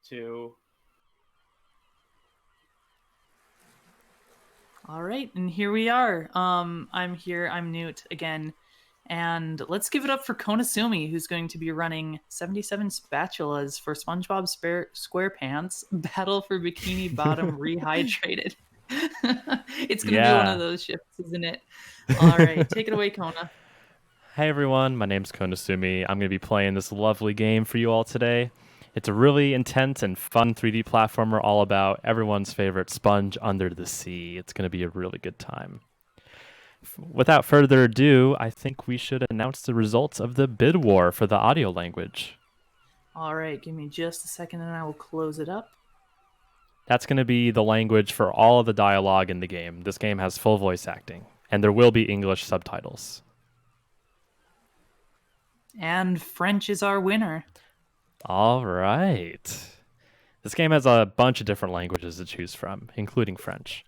2. All right, and here we are. I'm Newt again. And let's give it up for Konasumi, who's going to be running 77 spatulas for Spongebob Squarepants Battle for Bikini Bottom Rehydrated. It's going to be one of those shifts, isn't it? All right, take it away, Kona. Hey everyone, my name's Konasumi. I'm going to be playing this lovely game for you all today. It's a really intense and fun 3D platformer all about everyone's favorite sponge under the sea. It's going to be a really good time. Without further ado, I think we should announce the results of the bid war for the audio language. All right, give me just a second and I will close it up. That's going to be the language for all of the dialogue in the game. This game has full voice acting, and there will be English subtitles. And French is our winner. All right. This game has a bunch of different languages to choose from, including French.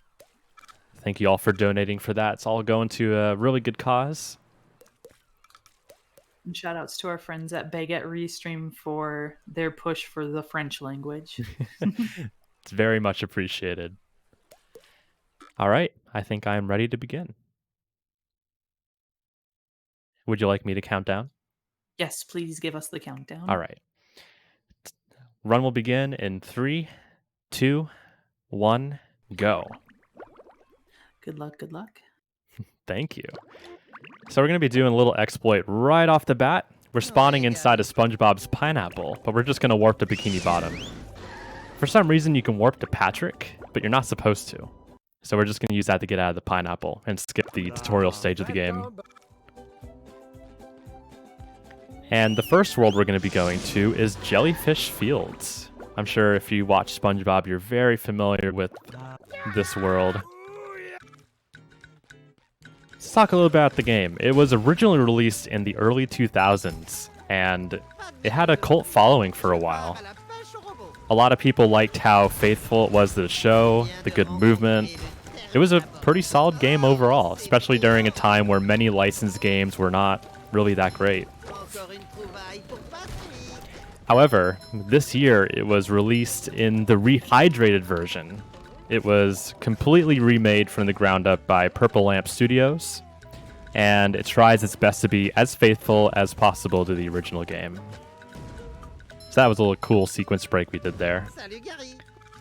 Thank you all for donating for that. It's all going to a really good cause. And shout outs to our friends at Baguette Restream for their push for the French language. It's very much appreciated. All right, I think I'm ready to begin. Would you like me to count down? Yes, please give us the countdown. All right. Run will begin in 3, 2, 1, go. Good luck, good luck. Thank you. So we're going to be doing a little exploit right off the bat. We're spawning inside of SpongeBob's pineapple, but we're just going to warp to Bikini Bottom. For some reason, you can warp to Patrick, but you're not supposed to. So we're just going to use that to get out of the pineapple and skip the tutorial stage of the game. And the first world we're going to be going to is Jellyfish Fields. I'm sure if you watch SpongeBob, you're very familiar with this world. Let's talk a little about the game. It was originally released in the early 2000s, and it had a cult following for a while. A lot of people liked how faithful it was to the show, the good movement. It was a pretty solid game overall, especially during a time where many licensed games were not really that great. However, this year it was released in the Rehydrated version. It was completely remade from the ground up by Purple Lamp Studios, and it tries its best to be as faithful as possible to the original game. So that was a little cool sequence break we did there.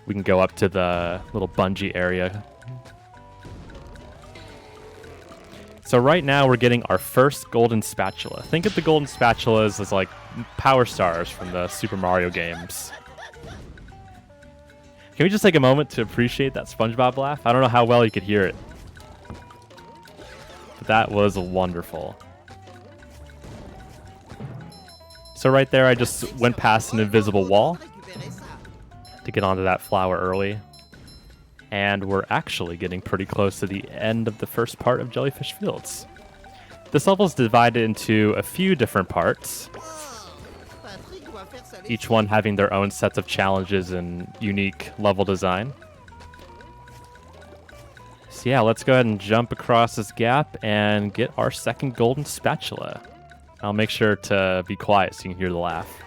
We can go up to the little bungee area. So right now we're getting our first golden spatula. Think of the golden spatulas as like power stars from the Super Mario games. Can we just take a moment to appreciate that SpongeBob laugh? I don't know how well you could hear it, but that was wonderful. So right there, I just went past an invisible wall to get onto that flower early. And we're actually getting pretty close to the end of the first part of Jellyfish Fields. This level is divided into a few different parts, each one having their own sets of challenges and unique level design. So yeah, let's go ahead and jump across this gap and get our second golden spatula. I'll make sure to be quiet so you can hear the laugh.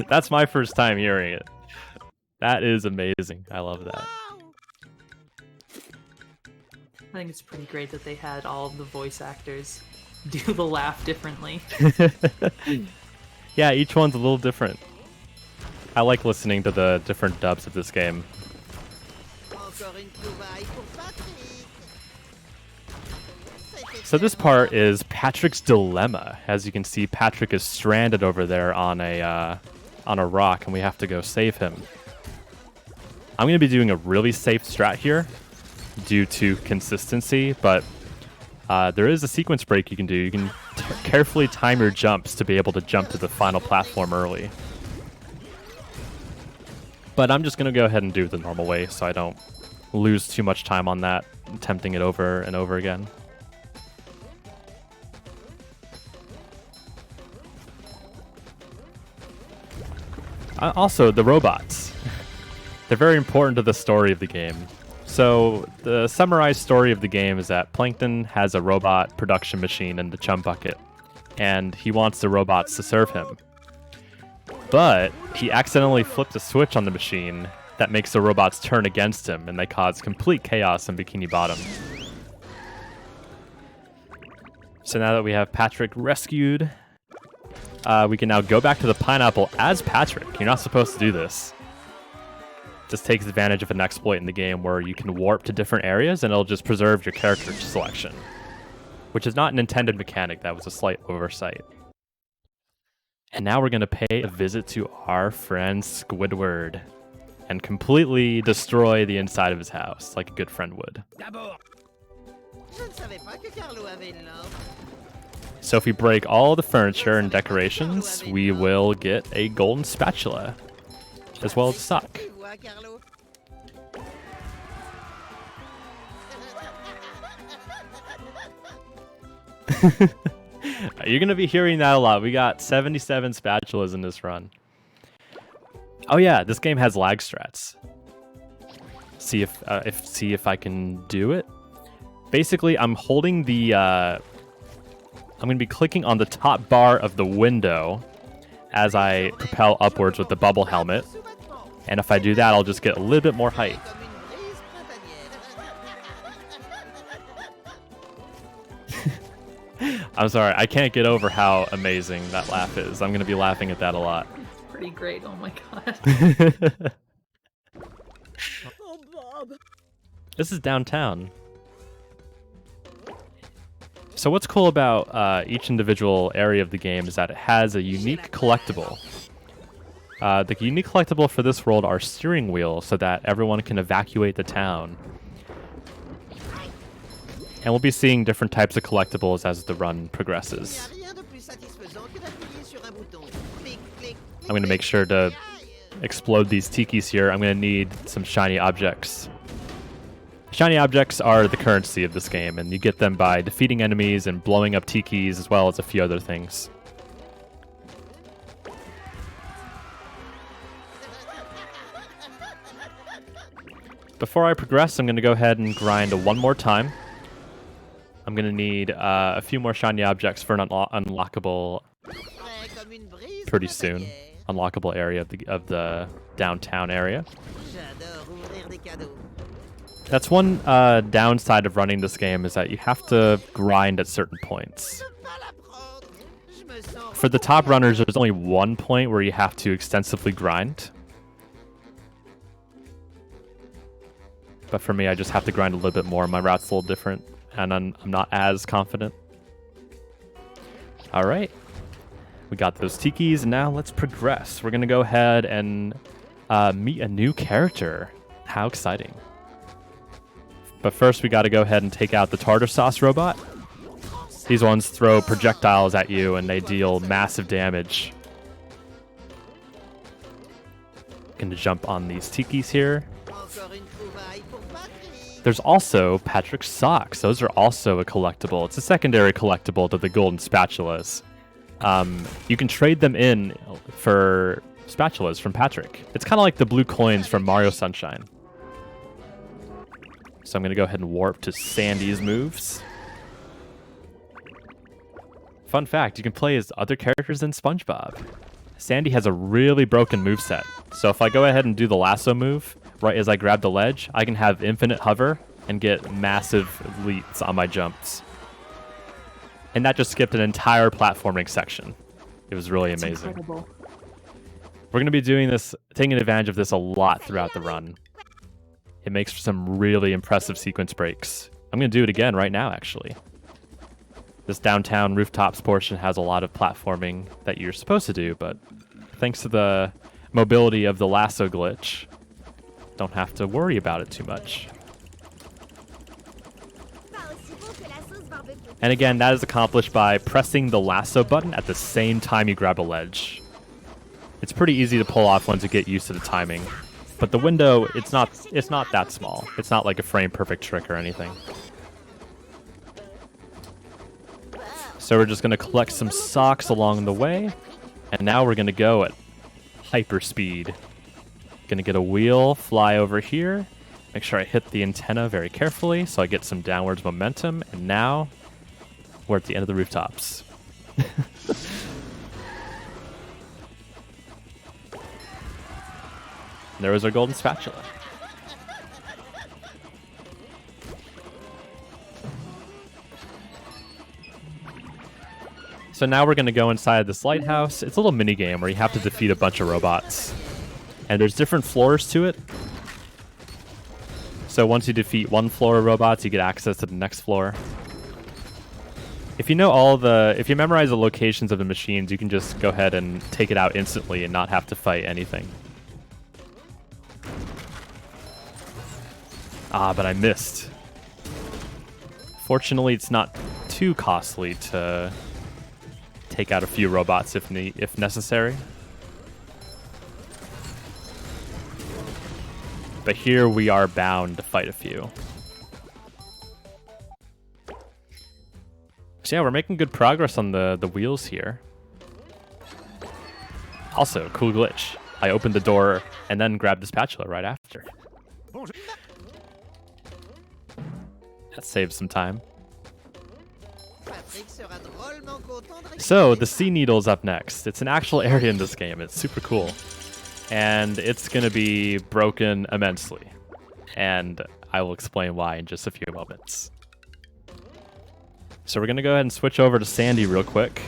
That's my first time hearing it. That is amazing. I love that. I think it's pretty great that they had all of the voice actors do the laugh differently. Yeah, each one's a little different. I like listening to the different dubs of this game. So this part is Patrick's dilemma. As you can see, Patrick is stranded over there on a rock, and we have to go save him. I'm going to be doing a really safe strat here due to consistency, but there is a sequence break you can do. You can carefully time your jumps to be able to jump to the final platform early. But I'm just going to go ahead and do it the normal way so I don't lose too much time on that, attempting it over and over again. Also, the robots. They're very important to the story of the game. So, the summarized story of the game is that Plankton has a robot production machine in the chum bucket. and he wants the robots to serve him. But he accidentally flipped a switch on the machine that makes the robots turn against him, and they cause complete chaos in Bikini Bottom. So now that we have Patrick rescued, we can now go back to the pineapple as Patrick. You're not supposed to do this. Just takes advantage of an exploit in the game where you can warp to different areas and it'll just preserve your character selection, which is not an intended mechanic. That was a slight oversight. And now we're going to pay a visit to our friend Squidward and completely destroy the inside of his house like a good friend would. So if we break all the furniture and decorations, we will get a golden spatula, as well as a sock. You're going to be hearing that a lot. We got 77 spatulas in this run. Oh yeah, this game has lag strats. See if I can do it. Basically, I'm holding the I'm going to be clicking on the top bar of the window as I propel upwards with the bubble helmet. And if I do that, I'll just get a little bit more height. I'm sorry, I can't get over how amazing that laugh is. I'm going to be laughing at that a lot. Pretty great, oh my god. Oh, Bob. This is downtown. So what's cool about each individual area of the game is that it has a unique collectible. The unique collectible for this world are steering wheels so that everyone can evacuate the town. And we'll be seeing different types of collectibles as the run progresses. I'm going to make sure to explode these tikis here. I'm going to need some shiny objects. Shiny objects are the currency of this game, and you get them by defeating enemies and blowing up tikis as well as a few other things. Before I progress, I'm going to go ahead and grind one more time. I'm going to need a few more shiny objects for an unlockable pretty soon. Unlockable area of the downtown area. That's one downside of running this game is that you have to grind at certain points. For the top runners, there's only one point where you have to extensively grind. But for me, I just have to grind a little bit more. My route's a little different, and I'm not as confident. All right. We got those tikis, and now let's progress. We're going to go ahead and meet a new character. How exciting. But first, we got to go ahead and take out the tartar sauce robot. These ones throw projectiles at you, and they deal massive damage. Going to jump on these tikis here. There's also Patrick's socks. Those are also a collectible. It's a secondary collectible to the golden spatulas. You can trade them in for spatulas from Patrick. It's kind of like the blue coins from Mario Sunshine. So I'm going to go ahead and warp to Sandy's moves. Fun fact, you can play as other characters in Spongebob. Sandy has a really broken moveset. So if I go ahead and do the lasso move, right as I grab the ledge, I can have infinite hover and get massive leaps on my jumps. And that just skipped an entire platforming section. It was really amazing. Incredible. We're going to be doing this, taking advantage of this a lot throughout the run. It makes for some really impressive sequence breaks. I'm going to do it again right now, actually. This downtown rooftops portion has a lot of platforming that you're supposed to do, but thanks to the mobility of the lasso glitch, don't have to worry about it too much. And again, that is accomplished by pressing the lasso button at the same time you grab a ledge. It's pretty easy to pull off once you get used to the timing. But the window, it's not that small. It's not like a frame perfect trick or anything. So we're just going to collect some socks along the way. And now we're going to go at hyper speed. Going to get a wheel, fly over here. Make sure I hit the antenna very carefully so I get some downwards momentum. And now we're at the end of the rooftops. There was our golden spatula. So now we're going to go inside this lighthouse. It's a little mini game where you have to defeat a bunch of robots. And there's different floors to it. So once you defeat one floor of robots, you get access to the next floor. If you know if you memorize the locations of the machines, you can just go ahead and take it out instantly and not have to fight anything. Ah, but I missed. Fortunately, it's not too costly to take out a few robots if necessary. But here we are bound to fight a few. So yeah, we're making good progress on the wheels here. Also, cool glitch. I opened the door and then grabbed the spatula right after. That saves some time. So, the sea needle's up next. It's an actual area in this game. It's super cool. And it's going to be broken immensely. And I will explain why in just a few moments. So we're going to go ahead and switch over to Sandy real quick.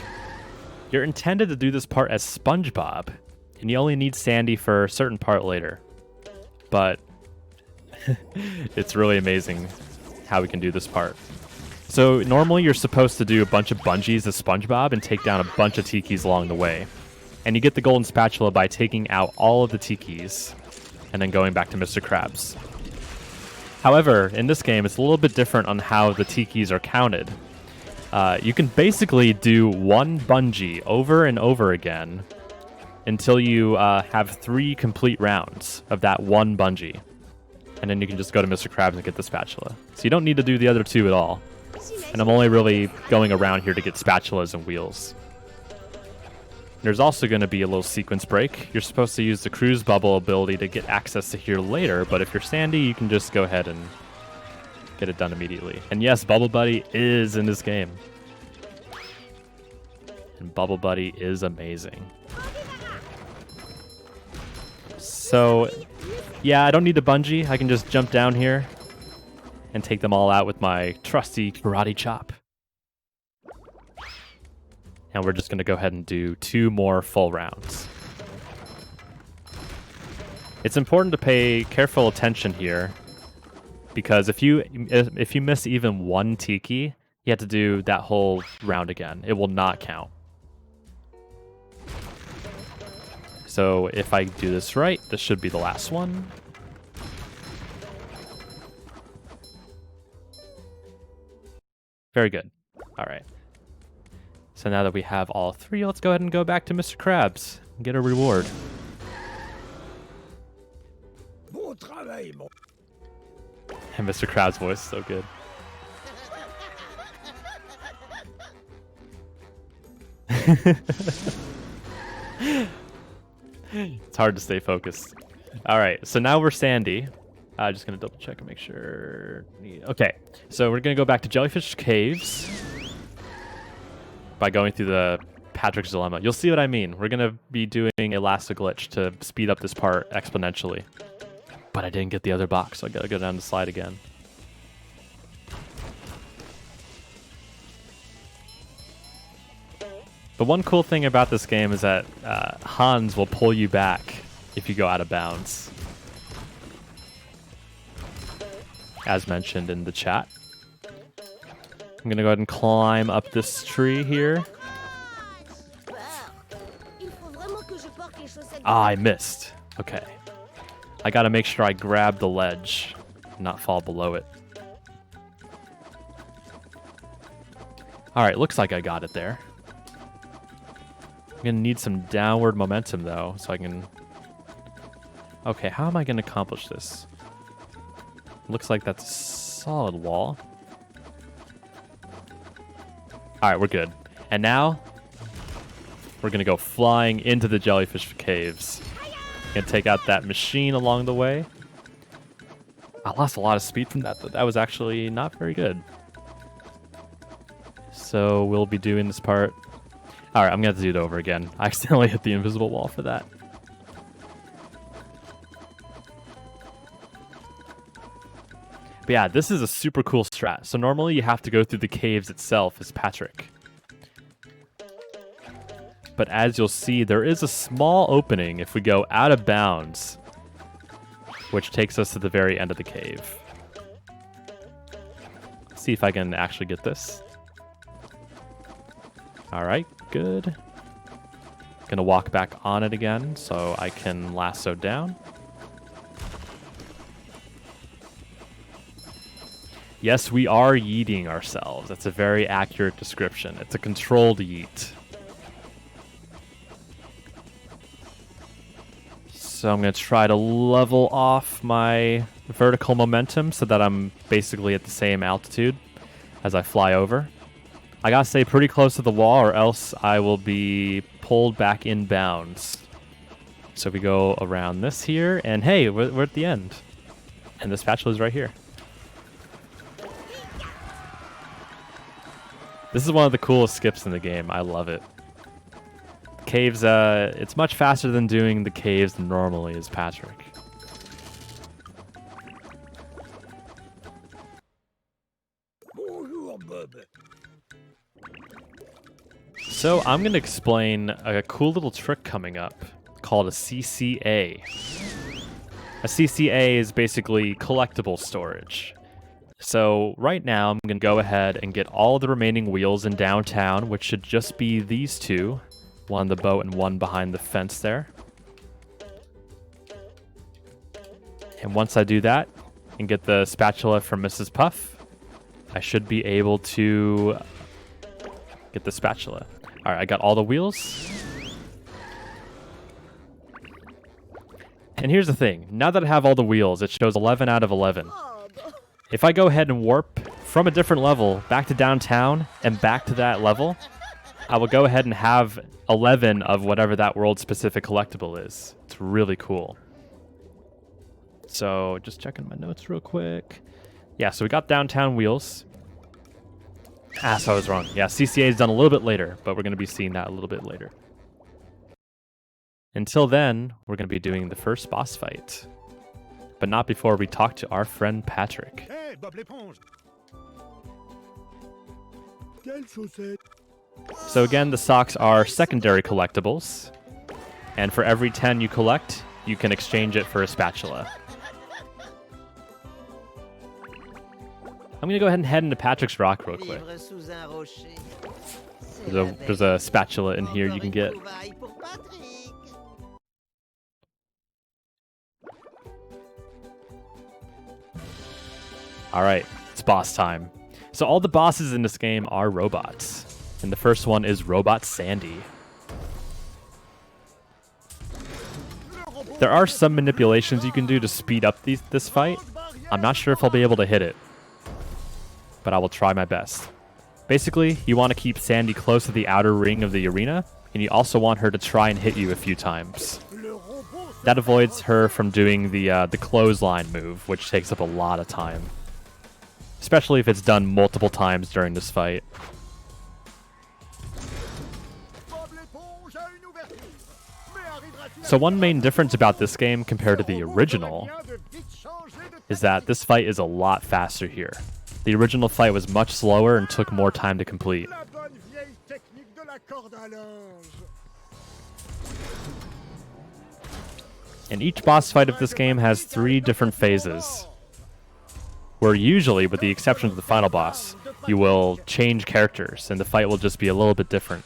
You're intended to do this part as Spongebob, and you only need Sandy for a certain part later. But it's really amazing how we can do this part. So normally you're supposed to do a bunch of bungees as Spongebob and take down a bunch of tikis along the way. And you get the golden spatula by taking out all of the tikis and then going back to Mr. Krabs. However, in this game, it's a little bit different on how the tikis are counted. You can basically do one bungee over and over again until you have 3 complete rounds of that one bungee. And then you can just go to Mr. Krabs and get the spatula. So you don't need to do the other 2 at all. And I'm only really going around here to get spatulas and wheels. There's also going to be a little sequence break. You're supposed to use the cruise bubble ability to get access to here later, but if you're Sandy, you can just go ahead and get it done immediately. And yes, Bubble Buddy is in this game. And Bubble Buddy is amazing. So, yeah, I don't need to bungee. I can just jump down here and take them all out with my trusty karate chop. And we're just going to go ahead and do 2 more full rounds. It's important to pay careful attention here, because if you miss even one tiki, you have to do that whole round again. It will not count. So if I do this right, this should be the last one. Very good. All right. So now that we have all 3, let's go ahead and go back to Mr. Krabs and get a reward. And Mr. Krabs' voice is so good. It's hard to stay focused. All right, so now we're Sandy. I'm just going to double check and make sure. Okay, so we're going to go back to Jellyfish Caves by going through the Patrick's Dilemma. You'll see what I mean. We're going to be doing a Last Glitch to speed up this part exponentially. But I didn't get the other box, so I got to go down the slide again. The one cool thing about this game is that Hans will pull you back if you go out of bounds. As mentioned in the chat. I'm going to go ahead and climb up this tree here. Ah, I missed. Okay. I got to make sure I grab the ledge, not fall below it. Alright, looks like I got it there. I'm going to need some downward momentum, though, so I can... Okay, how am I going to accomplish this? Looks like that's a solid wall. Alright, we're good. And now, we're going to go flying into the Jellyfish Caves. Gonna take out that machine along the way. I lost a lot of speed from that, but that was actually not very good. So we'll be doing this part Alright, I'm gonna have to do it over again. I accidentally hit the invisible wall for that. But yeah, this is a super cool strat. So normally you have to go through the caves itself as Patrick. But as you'll see, there is a small opening if we go out of bounds, which takes us to the very end of the cave. Let's see if I can actually get this. Alright, good. Gonna walk back on it again so I can lasso down. Yes, we are yeeting ourselves. That's a very accurate description. It's a controlled yeet. So I'm going to try to level off my vertical momentum so that I'm basically at the same altitude as I fly over. I gotta stay pretty close to the wall or else I will be pulled back in bounds. So we go around this here, and hey, we're at the end. And the spatula is right here. This is one of the coolest skips in the game. I love it. Caves, it's much faster than doing the caves normally as Patrick. So I'm going to explain a cool little trick coming up called a CCA. A CCA is basically collectible storage. So right now I'm going to go ahead and get all the remaining wheels in downtown, which should just be these two. One on the boat and one behind the fence there. And once I do that and get the spatula from Mrs. Puff, I should be able to get the spatula. Alright, I got all the wheels. And here's the thing. Now that I have all the wheels, it shows 11 out of 11. If I go ahead and warp from a different level back to downtown and back to that level, I will go ahead and have 11 of whatever that world-specific collectible is. It's really cool. So, just checking my notes real quick. Yeah, so we got downtown wheels. So I was wrong. Yeah, CCA is done a little bit later, but we're going to be seeing that a little bit later. Until then, we're going to be doing the first boss fight. But not before we talk to our friend Patrick. Hey, Bob l'éponge. Quelle chaussette? So again, the socks are secondary collectibles. And for every 10 you collect, you can exchange it for a spatula. I'm going to go ahead and head into Patrick's Rock real quick. There's a spatula in here you can get. Alright, it's boss time. So all the bosses in this game are robots. And the first one is Robot Sandy. There are some manipulations you can do to speed up this fight. I'm not sure if I'll be able to hit it, but I will try my best. Basically, you want to keep Sandy close to the outer ring of the arena, and you also want her to try and hit you a few times. That avoids her from doing the clothesline move, which takes up a lot of time. Especially if it's done multiple times during this fight. So one main difference about this game compared to the original is that this fight is a lot faster here. The original fight was much slower and took more time to complete. And each boss fight of this game has 3 different phases, where usually, with the exception of the final boss, you will change characters and the fight will just be a little bit different.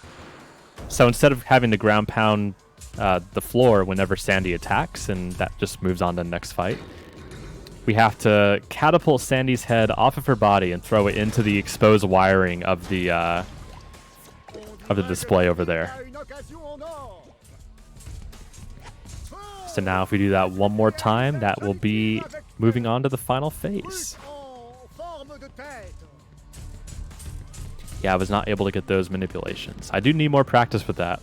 So instead of having to ground pound the floor whenever Sandy attacks, and that just moves on to the next fight, we have to catapult Sandy's head off of her body and throw it into the exposed wiring of the display over there. So now if we do that one more time, that will be moving on to the final phase. Yeah, I was not able to get those manipulations. I do need more practice with that.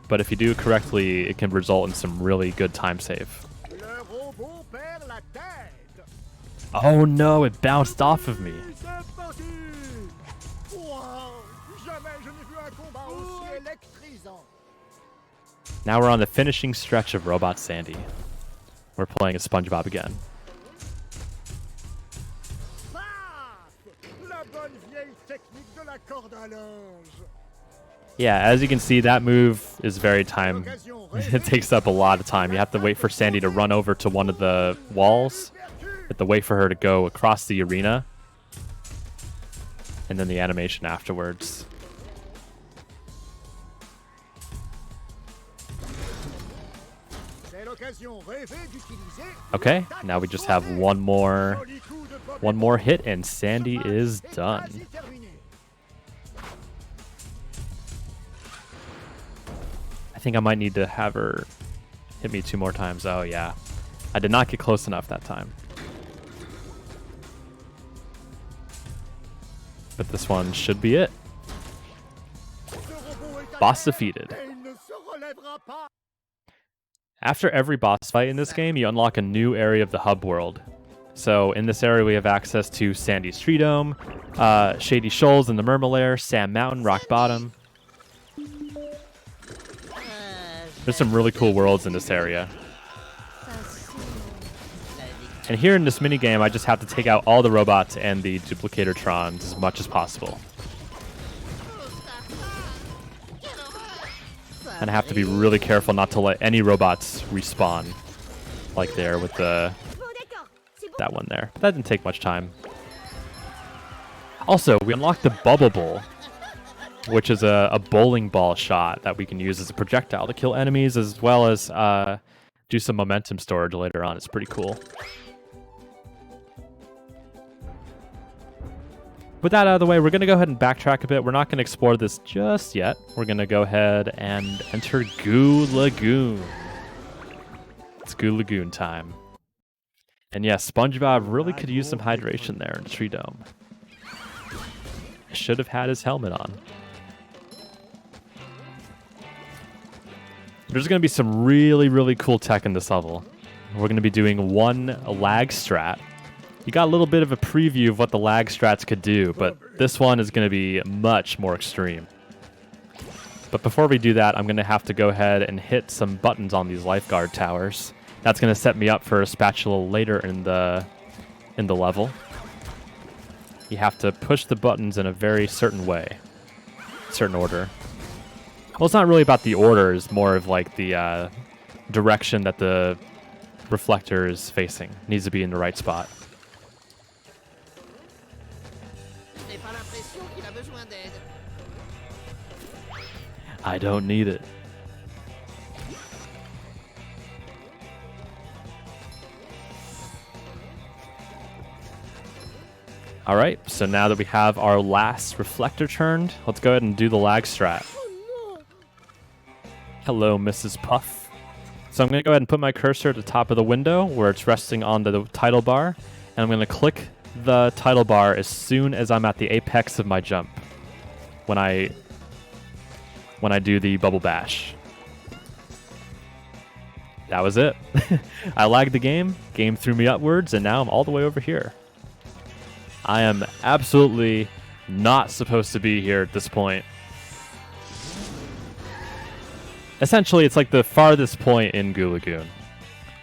But if you do it correctly, it can result in some really good time save. Oh no, it bounced off of me. Now we're on the finishing stretch of Robot Sandy. We're playing as Spongebob again. Yeah, as you can see, that move is very time. It takes up a lot of time. You have to wait for Sandy to run over to one of the walls. You have to wait for her to go across the arena. And then the animation afterwards. Okay, now we just have one more hit and Sandy is done. I think I might need to have her hit me 2 more times. Oh yeah, I did not get close enough that time. But this one should be it. Boss defeated. After every boss fight in this game, you unlock a new area of the hub world. So in this area, we have access to Sandy's Tree Dome, Shady Shoals in the Murmalair, Sand Mountain, Rock Bottom. There's some really cool worlds in this area. And here in this minigame, I just have to take out all the robots and the duplicator-trons as much as possible. And I have to be really careful not to let any robots respawn. Like there with that one there. But that didn't take much time. Also, we unlocked the Bubble Bowl, which is a bowling ball shot that we can use as a projectile to kill enemies, as well as do some momentum storage later on. It's pretty cool. With that out of the way, we're going to go ahead and backtrack a bit. We're not going to explore this just yet. We're going to go ahead and enter Goo Lagoon. It's Goo Lagoon time. And yes, SpongeBob really could use some hydration there in the Tree Dome. Should have had his helmet on. There's going to be some really, really cool tech in this level. We're going to be doing one lag strat. You got a little bit of a preview of what the lag strats could do, but this one is going to be much more extreme. But before we do that, I'm going to have to go ahead and hit some buttons on these lifeguard towers. That's going to set me up for a spatula later in the level. You have to push the buttons in a very certain way, certain order. Well, it's not really about the order, it's more of like the direction that the reflector is facing. It needs to be in the right spot. I don't need it. Alright, so now that we have our last reflector turned, let's go ahead and do the lag strat. Hello, Mrs. Puff. So I'm going to go ahead and put my cursor at the top of the window where it's resting on the title bar, and I'm going to click the title bar as soon as I'm at the apex of my jump when I do the bubble bash. That was it. I lagged the game threw me upwards, and now I'm all the way over here. I am absolutely not supposed to be here at this point. Essentially, it's like the farthest point in Goo Lagoon.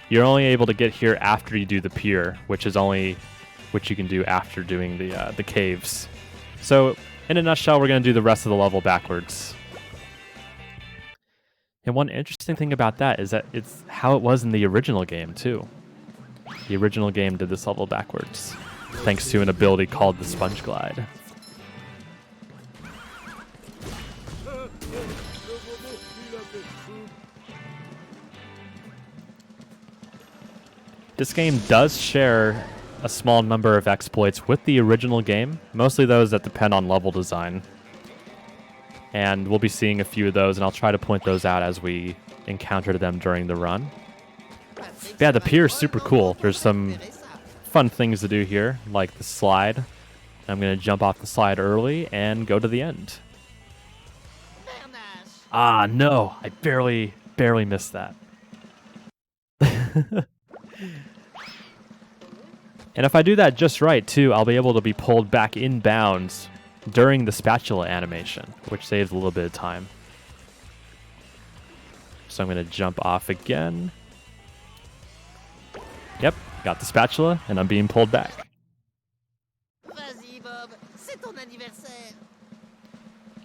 You're only able to get here after you do the pier, which you can do after doing the caves. So, in a nutshell, we're going to do the rest of the level backwards. And one interesting thing about that is that it's how it was in the original game, too. The original game did this level backwards, thanks to an ability called the Sponge Glide. This game does share a small number of exploits with the original game, mostly those that depend on level design. And we'll be seeing a few of those, and I'll try to point those out as we encounter them during the run. But yeah, the pier is super cool. There's some fun things to do here, like the slide. I'm going to jump off the slide early and go to the end. Ah, no, I barely missed that. And if I do that just right, too, I'll be able to be pulled back in bounds during the spatula animation, which saves a little bit of time. So I'm going to jump off again. Yep, got the spatula, and I'm being pulled back. Vas-y, Bob, c'est ton anniversaire.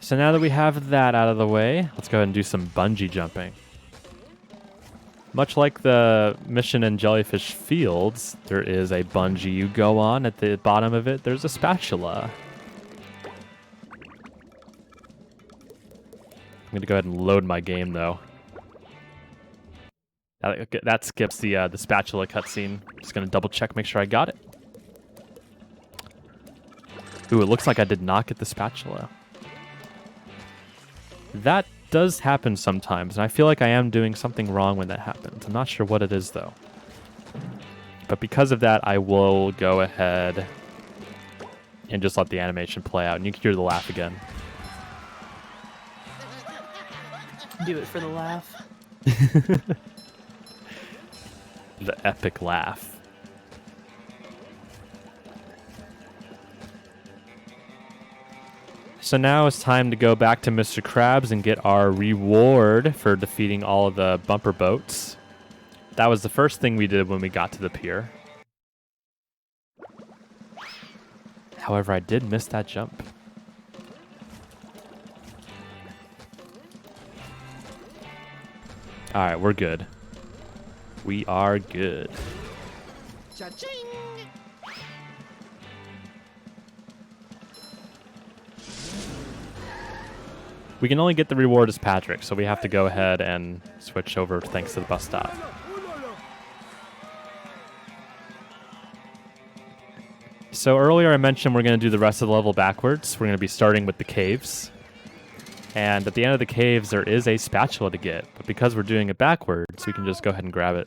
So now that we have that out of the way, let's go ahead and do some bungee jumping. Much like the mission in Jellyfish Fields, there is a bungee you go on. At the bottom of it, there's a spatula. I'm going to go ahead and load my game, though. That skips the spatula cutscene. Just going to double check, make sure I got it. Ooh, it looks like I did not get the spatula. That does happen sometimes, and I feel like I am doing something wrong when that happens. I'm not sure what it is, though. But because of that, I will go ahead and just let the animation play out, and you can hear the laugh again. Do it for the laugh. The epic laugh. So now it's time to go back to Mr. Krabs and get our reward for defeating all of the bumper boats. That was the first thing we did when we got to the pier. However, I did miss that jump. Alright, we're good. We are good. Cha-ching! We can only get the reward as Patrick, so we have to go ahead and switch over thanks to the bus stop. So earlier I mentioned we're going to do the rest of the level backwards. We're going to be starting with the caves. And at the end of the caves, there is a spatula to get. But because we're doing it backwards, we can just go ahead and grab it.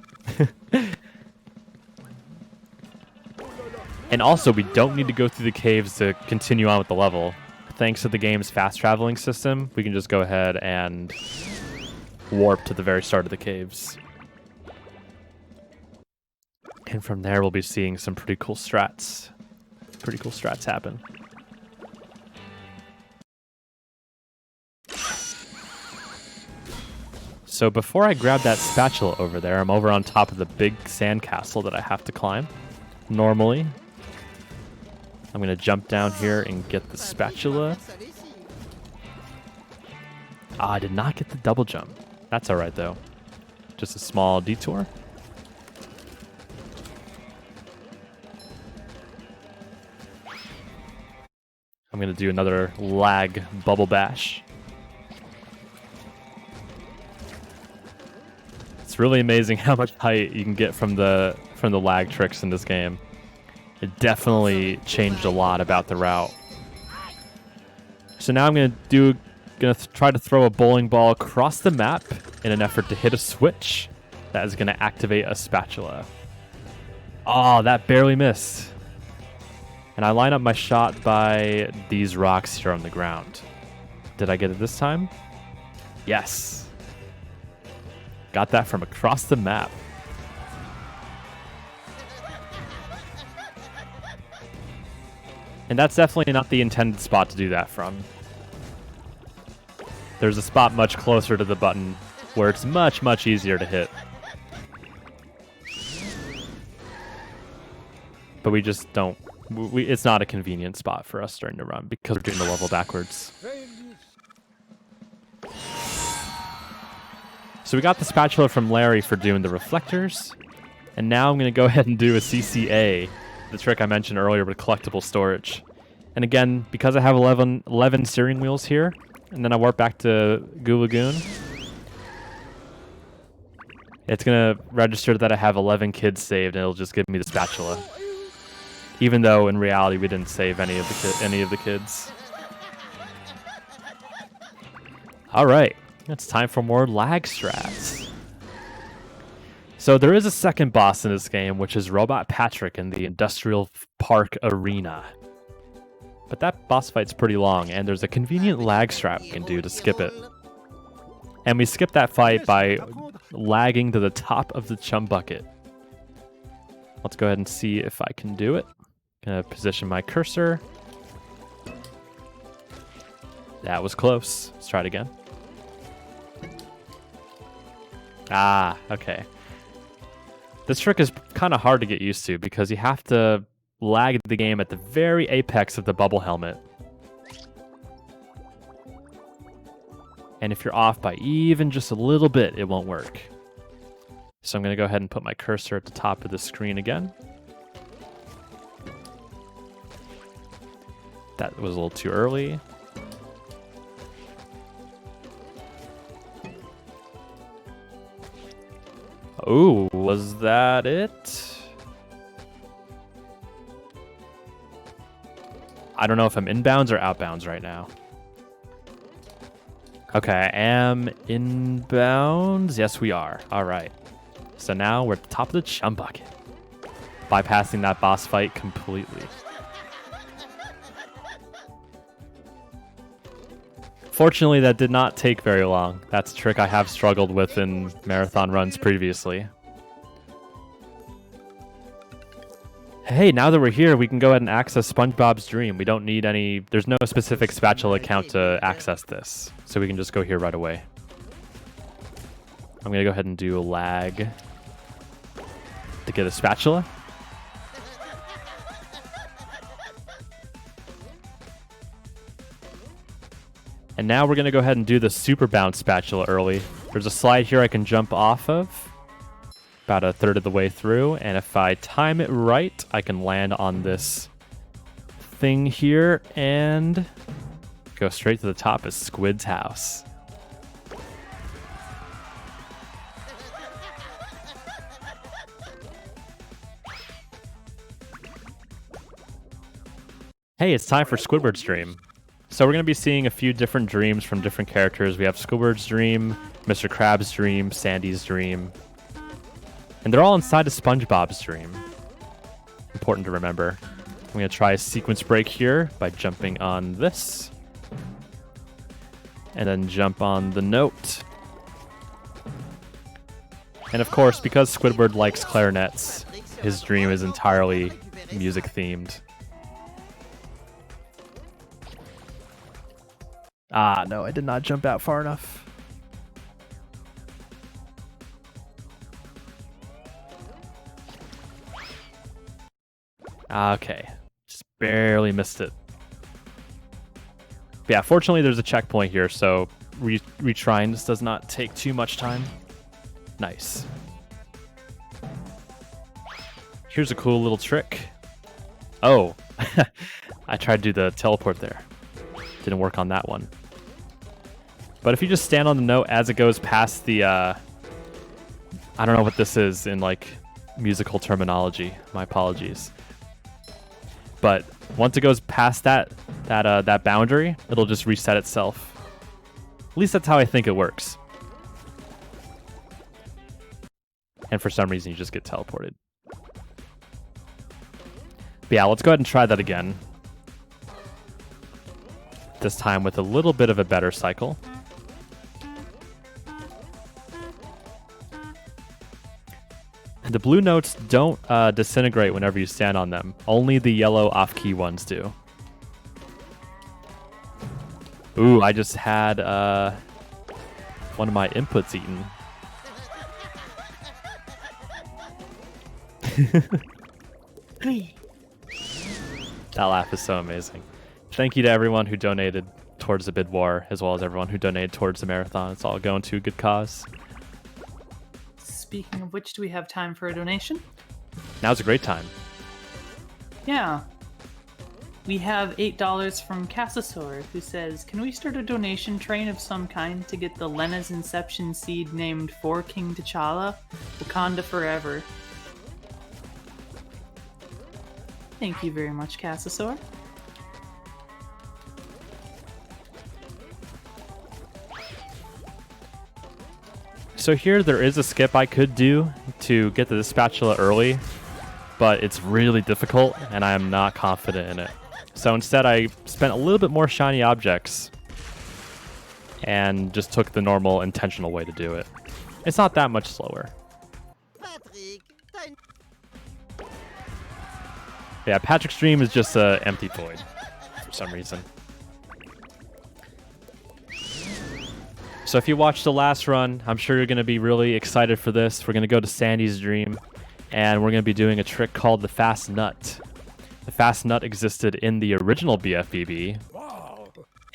And also, we don't need to go through the caves to continue on with the level. Thanks to the game's fast traveling system, we can just go ahead and warp to the very start of the caves. And from there, we'll be seeing some pretty cool strats. Pretty cool strats happen. So before I grab that spatula over there, I'm over on top of the big sandcastle that I have to climb. Normally, I'm going to jump down here and get the spatula. Ah, I did not get the double jump. That's alright though. Just a small detour. I'm going to do another lag bubble bash. It's really amazing how much height you can get from the lag tricks in this game. It definitely changed a lot about the route. So now I'm gonna try to throw a bowling ball across the map in an effort to hit a switch that is gonna activate a spatula. Oh, that barely missed. And I line up my shot by these rocks here on the ground. Did I get it this time? Yes. Got that from across the map. And that's definitely not the intended spot to do that from. There's a spot much closer to the button where it's much, much easier to hit. But we just don't... it's not a convenient spot for us starting to run because we're doing the level backwards. So we got the spatula from Larry for doing the reflectors. And now I'm going to go ahead and do a CCA. The trick I mentioned earlier with collectible storage. And again, because I have 11 steering wheels here, and then I warp back to Goo Lagoon, it's going to register that I have 11 kids saved, and it'll just give me the spatula. Even though, in reality, we didn't save any of the kids. All right, it's time for more lag strats. So there is a second boss in this game, which is Robot Patrick in the Industrial Park Arena. But that boss fight's pretty long, and there's a convenient lag strat we can do to skip it. And we skip that fight by lagging to the top of the chum bucket. Let's go ahead and see if I can do it. Gonna position my cursor. That was close. Let's try it again. Ah, okay. This trick is kind of hard to get used to because you have to lag the game at the very apex of the bubble helmet. And if you're off by even just a little bit, it won't work. So I'm going to go ahead and put my cursor at the top of the screen again. That was a little too early. Ooh, was that it? I don't know if I'm inbounds or outbounds right now. Okay, I am inbounds. Yes, we are. All right. So now we're at the top of the chum bucket, bypassing that boss fight completely. Fortunately, that did not take very long. That's a trick I have struggled with in marathon runs previously. Hey, now that we're here, we can go ahead and access Spongebob's Dream. We don't need any... There's no specific spatula account to access this, so we can just go here right away. I'm going to go ahead and do a lag to get a spatula. And now we're going to go ahead and do the super bounce spatula early. There's a slide here I can jump off of about a third of the way through, and if I time it right, I can land on this thing here and go straight to the top of Squid's house. Hey, it's time for Squidward's Dream. So we're going to be seeing a few different dreams from different characters. We have Squidward's Dream, Mr. Krabs' Dream, Sandy's Dream. And they're all inside of Spongebob's Dream. Important to remember. I'm going to try a sequence break here by jumping on this. And then jump on the note. And of course, because Squidward likes clarinets, his dream is entirely music themed. Ah, no, I did not jump out far enough. Okay, just barely missed it. But yeah, fortunately there's a checkpoint here, so retrying this does not take too much time. Nice. Here's a cool little trick. Oh, I tried to do the teleport there. Didn't work on that one. But if you just stand on the note as it goes past the, I don't know what this is in like musical terminology. My apologies. But once it goes past that boundary, it'll just reset itself. At least that's how I think it works. And for some reason, you just get teleported. But yeah, let's go ahead and try that again. This time with a little bit of a better cycle. The blue notes don't disintegrate whenever you stand on them. Only the yellow off-key ones do. Ooh, I just had one of my inputs eaten. That laugh is so amazing. Thank you to everyone who donated towards the bid war, as well as everyone who donated towards the marathon. It's all going to a good cause. Speaking of which, do we have time for a donation? Now's a great time. Yeah. We have $8 from Cassasaur, who says, can we start a donation train of some kind to get the Lena's Inception seed named for King T'Challa? Wakanda forever. Thank you very much, Cassasaur. So here there is a skip I could do to get the spatula early, but it's really difficult and I am not confident in it. So instead I spent a little bit more shiny objects and just took the normal intentional way to do it. It's not that much slower. Yeah, Patrick's dream is just an empty void for some reason. So if you watched the last run, I'm sure you're going to be really excited for this. We're going to go to Sandy's Dream, and we're going to be doing a trick called the Fast Nut. The Fast Nut existed in the original BFBB,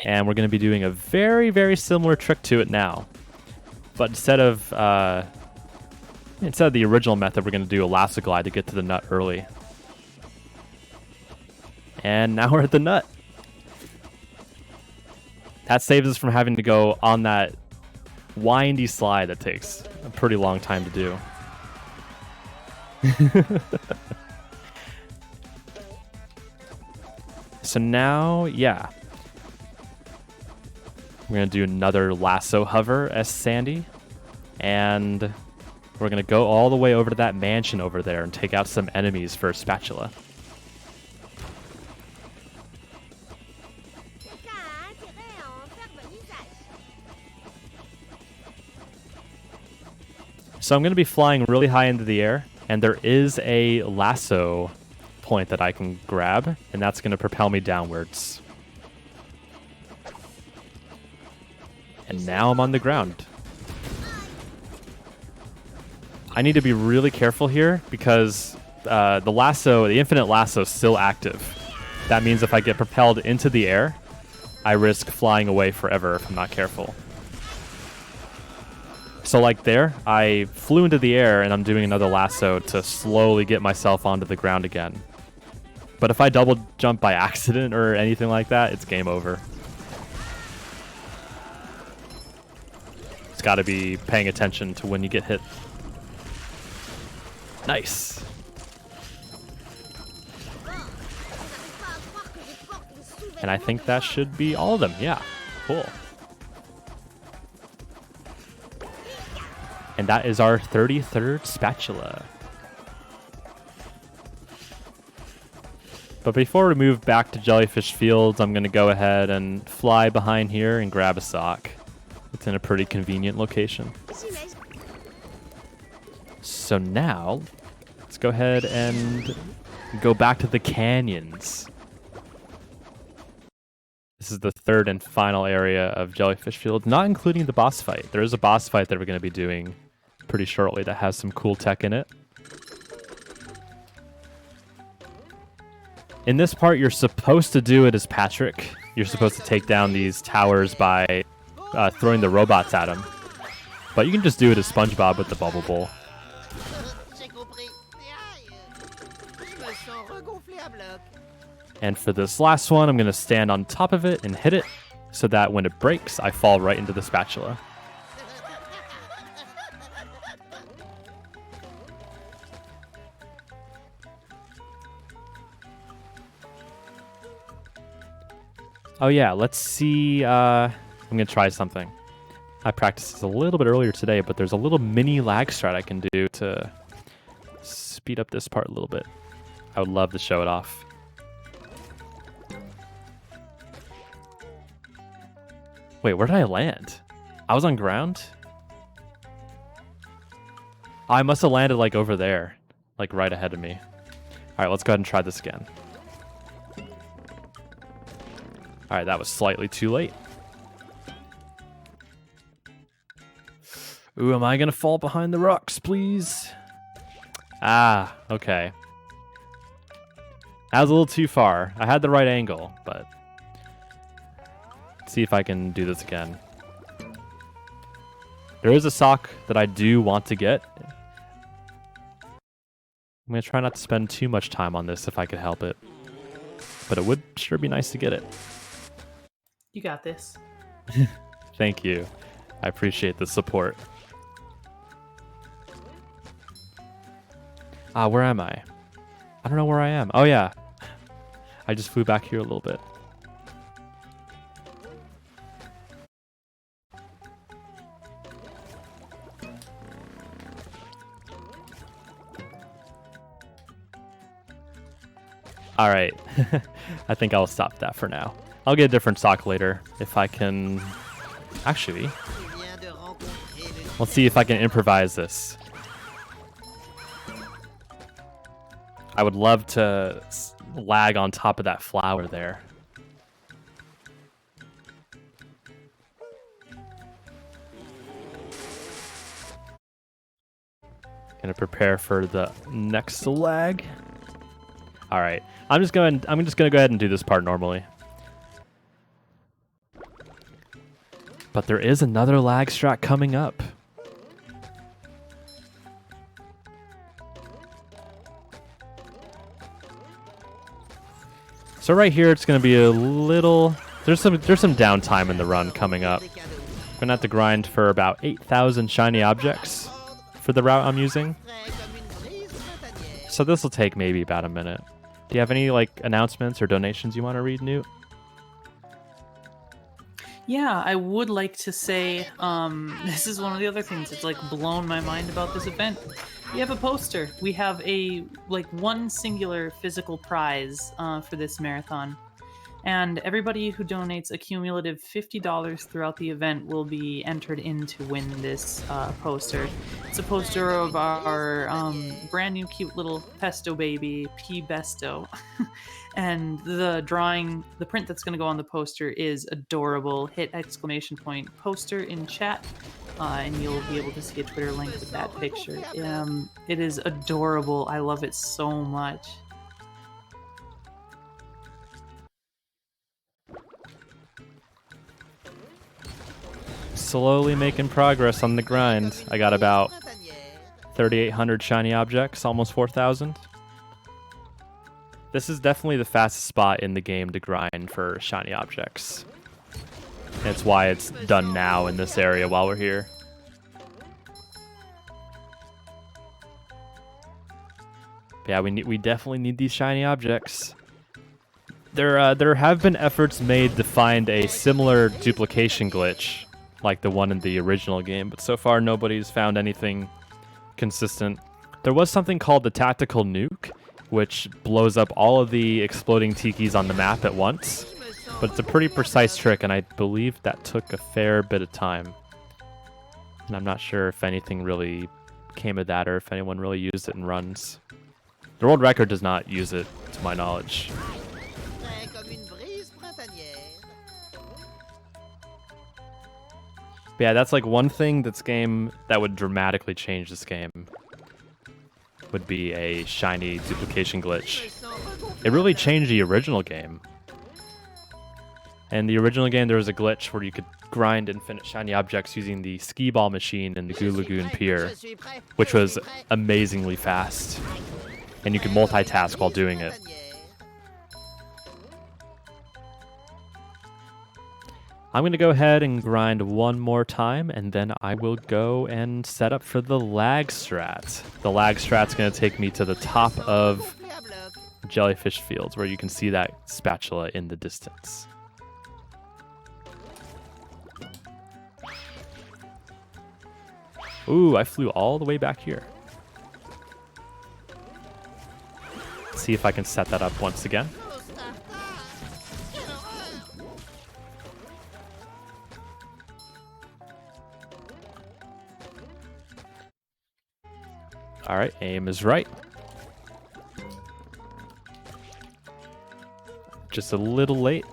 and we're going to be doing a very, very similar trick to it now. But instead of the original method, we're going to do a lasso glide to get to the nut early. And now we're at the nut. That saves us from having to go on that windy slide that takes a pretty long time to do. So now, yeah. We're going to do another lasso hover as Sandy. And we're going to go all the way over to that mansion over there and take out some enemies for a spatula. So I'm going to be flying really high into the air, and there is a lasso point that I can grab, and that's going to propel me downwards. And now I'm on the ground. I need to be really careful here because the infinite lasso is still active. That means if I get propelled into the air, I risk flying away forever if I'm not careful. So like there, I flew into the air and I'm doing another lasso to slowly get myself onto the ground again. But if I double jump by accident or anything like that, it's game over. Just gotta be paying attention to when you get hit. Nice. And I think that should be all of them. Yeah, cool. And that is our 33rd spatula. But before we move back to Jellyfish Fields, I'm going to go ahead and fly behind here and grab a sock. It's in a pretty convenient location. So now, let's go ahead and go back to the canyons. This is the third and final area of Jellyfish Field, not including the boss fight. There is a boss fight that we're going to be doing pretty shortly that has some cool tech in it. In this part, you're supposed to do it as Patrick. You're supposed to take down these towers by throwing the robots at them. But you can just do it as Spongebob with the bubble bowl. And for this last one, I'm going to stand on top of it and hit it so that when it breaks, I fall right into the spatula. Oh yeah, let's see. I'm going to try something. I practiced this a little bit earlier today, but there's a little mini lag strat I can do to speed up this part a little bit. I would love to show it off. Wait, where did I land? I was on ground? I must have landed like over there, like right ahead of me. All right, let's go ahead and try this again. All right, that was slightly too late. Ooh, am I gonna fall behind the rocks, please? Ah, okay. That was a little too far. I had the right angle, but let's see if I can do this again. There is a sock that I do want to get. I'm gonna try not to spend too much time on this if I could help it, but it would sure be nice to get it. You got this. Thank you. I appreciate the support. Where am I? I don't know where I am. Oh yeah. I just flew back here a little bit. All right. I think I'll stop that for now. I'll get a different sock later if I can. Actually, let's see if I can improvise this. I would love to lag on top of that flower there. Gonna prepare for the next lag. All right, I'm just gonna go ahead and do this part normally. But there is another lag strat coming up. So right here, it's gonna be a little. There's some downtime in the run coming up. I'm gonna have to grind for about 8,000 shiny objects for the route I'm using. So this will take maybe about a minute. Do you have any like announcements or donations you want to read, Newt? Yeah, I would like to say this is one of the other things that's like blown my mind about this event. We have a poster. We have a one singular physical prize for this marathon. And everybody who donates a cumulative $50 throughout the event will be entered in to win this poster. It's a poster of our brand new cute little pesto baby, P Besto. And the drawing, the print that's going to go on the poster is adorable. Hit exclamation point poster in chat, and you'll be able to see a Twitter link with that picture. It is adorable. I love it so much. Slowly making progress on the grind. I got about 3,800 shiny objects, almost 4,000. This is definitely the fastest spot in the game to grind for shiny objects. That's why it's done now in this area while we're here. But yeah, we definitely need these shiny objects. There have been efforts made to find a similar duplication glitch like the one in the original game, but so far nobody's found anything consistent. There was something called the tactical nuke, which blows up all of the exploding tikis on the map at once, but it's a pretty precise trick, and I believe that took a fair bit of time. And I'm not sure if anything really came of that or if anyone really used it in runs. The world record does not use it, to my knowledge. But yeah, that's like one thing that would dramatically change this game. Would be a shiny duplication glitch. It really changed the original game. In the original game, there was a glitch where you could grind infinite shiny objects using the skee ball machine in the Goo Lagoon Pier, which was amazingly fast. And you could multitask while doing it. I'm going to go ahead and grind one more time, and then I will go and set up for the lag strat. The lag strat's going to take me to the top of Jellyfish Fields, where you can see that spatula in the distance. Ooh, I flew all the way back here. Let's see if I can set that up once again. All right, aim is right. Just a little late.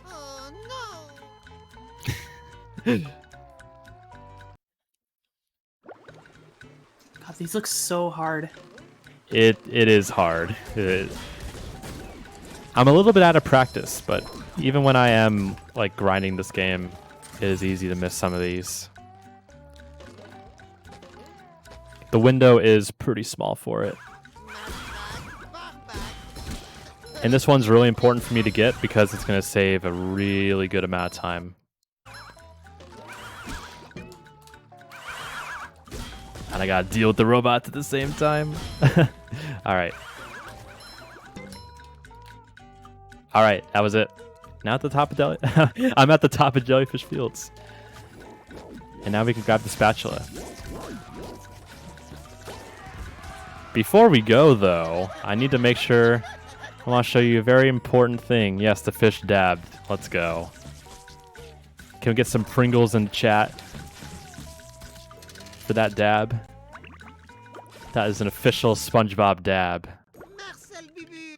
Oh no! God, these look so hard. It is hard. I'm a little bit out of practice, but even when I am like grinding this game, it is easy to miss some of these. The window is pretty small for it. And this one's really important for me to get because it's going to save a really good amount of time. And I got to deal with the robots at the same time. All right. All right, that was it. Now at the top of I'm at the top of Jellyfish Fields. And now we can grab the spatula. Before we go, though, I need to make sure. I want to show you a very important thing. Yes, the fish dabbed. Let's go. Can we get some Pringles in the chat for that dab? That is an official Spongebob dab. Marcel Bubu.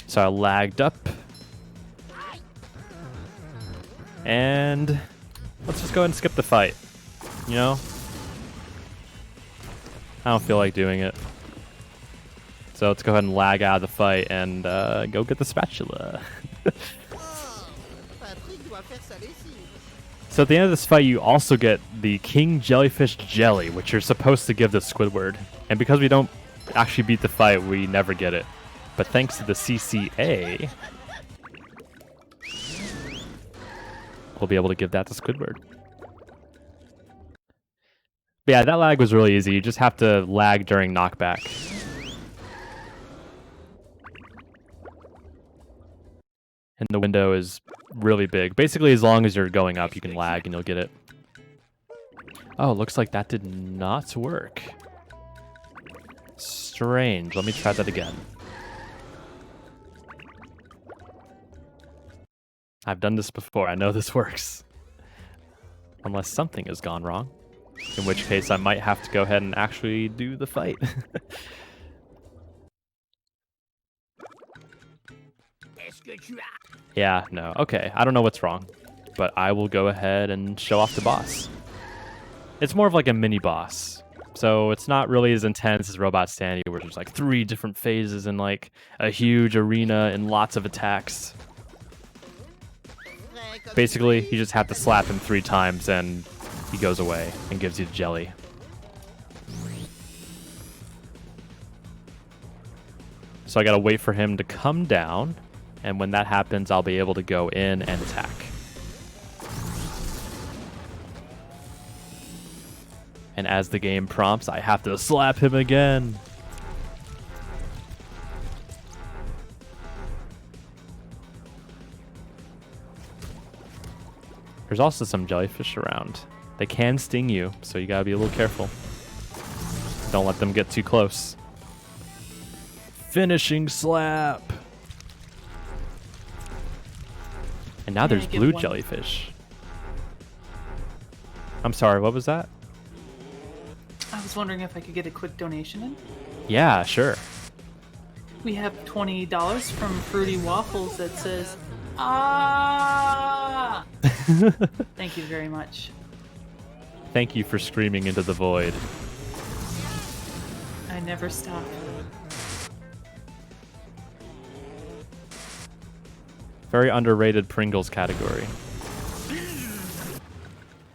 So I lagged up. And Let's just go ahead and skip the fight. You know? I don't feel like doing it. So let's go ahead and lag out of the fight and go get the spatula. Oh, Patrick doit faire sa lessive. So at the end of this fight, you also get the King Jellyfish Jelly, which you're supposed to give to Squidward. And because we don't actually beat the fight, we never get it. But thanks to the CCA, we'll be able to give that to Squidward. But yeah, that lag was really easy. You just have to lag during knockback. And the window is really big. Basically, as long as you're going up, you can lag and you'll get it. Oh, looks like that did not work. Strange. Let me try that again. I've done this before. I know this works. Unless something has gone wrong. In which case, I might have to go ahead and actually do the fight. Yeah, no. Okay, I don't know what's wrong. But I will go ahead and show off the boss. It's more of like a mini boss. So it's not really as intense as Robot Sandy, where there's like 3 different phases and like a huge arena and lots of attacks. Basically, you just have to slap him 3 times and he goes away and gives you the jelly. So I gotta wait for him to come down, and when that happens, I'll be able to go in and attack. And as the game prompts, I have to slap him again. There's also some jellyfish around. They can sting you, so you gotta be a little careful. Don't let them get too close. Finishing slap! And now there's blue jellyfish. I'm sorry, what was that? I was wondering if I could get a quick donation in. Yeah, sure. We have $20 from Fruity Waffles that says, "Ah!" Thank you very much. Thank you for screaming into the void. I never stop. Very underrated Pringles category.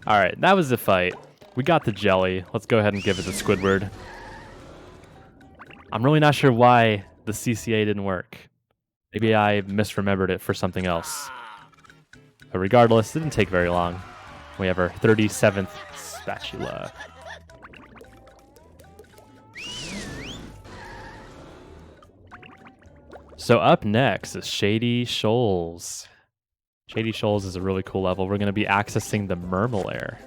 Alright, that was the fight. We got the jelly. Let's go ahead and give it to Squidward. I'm really not sure why the CCA didn't work. Maybe I misremembered it for something else. But regardless, it didn't take very long. We have our 37th spatula. So up next is Shady Shoals. Shady Shoals is a really cool level. We're going to be accessing the Murmelair.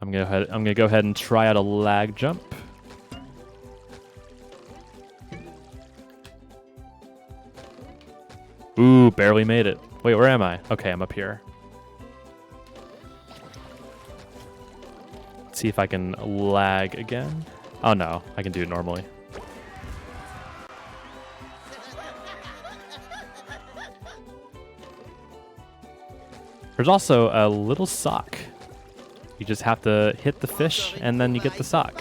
I'm gonna go ahead and try out a lag jump. Ooh, barely made it. Wait, where am I? Okay, I'm up here. Let's see if I can lag again. Oh no, I can do it normally. There's also a little sock. You just have to hit the fish and then you get the sock.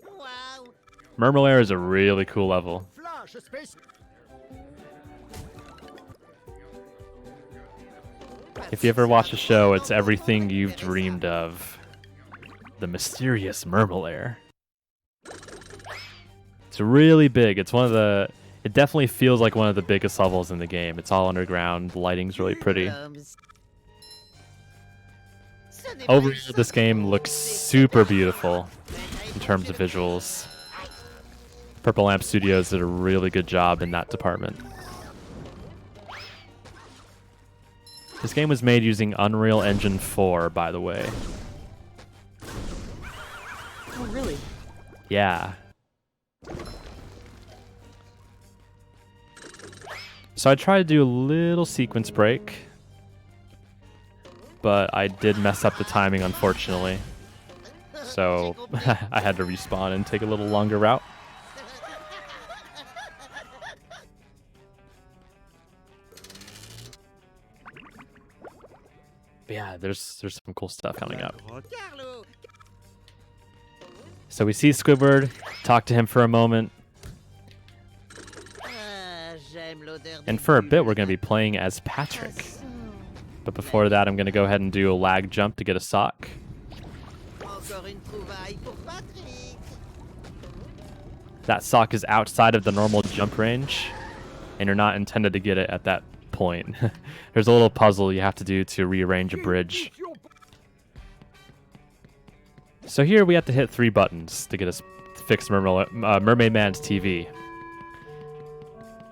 Wow. Murmelair is a really cool level. Flash space. If you ever watch a show, it's everything you've dreamed of. The mysterious Murmelair. It's really big. It's one of the... It definitely feels like one of the biggest levels in the game. It's all underground. The lighting's really pretty. Overall, this game looks super beautiful in terms of visuals. Purple Lamp Studios did a really good job in that department. This game was made using Unreal Engine 4, by the way. Oh, really? Yeah. So I tried to do a little sequence break, but I did mess up the timing, unfortunately. So I had to respawn and take a little longer route. But yeah, there's some cool stuff coming up. Carlo. So we see Squidward, talk to him for a moment, Ah, j'aime l'odeur des and for a bit bulles. we're going to be playing as Patrick. But before that, I'm going to go ahead and do a lag jump to get a sock. Encore une trouvaille pour Patrick. That sock is outside of the normal jump range, and you're not intended to get it at that point. There's a little puzzle you have to do to rearrange a bridge. So here we have to hit 3 buttons to get us fix Mermaid Man's TV.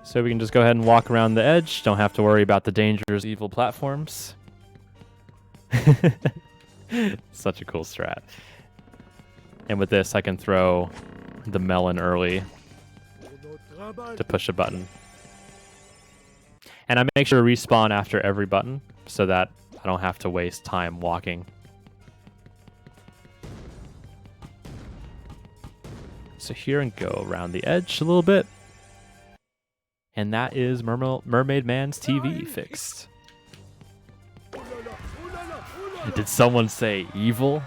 So we can just go ahead and walk around the edge. Don't have to worry about the dangerous evil platforms. Such a cool strat. And with this, I can throw the melon early to push a button. And I make sure to respawn after every button so that I don't have to waste time walking. So here and go around the edge a little bit. And that is Mermaid Man's TV fixed. Did someone say evil?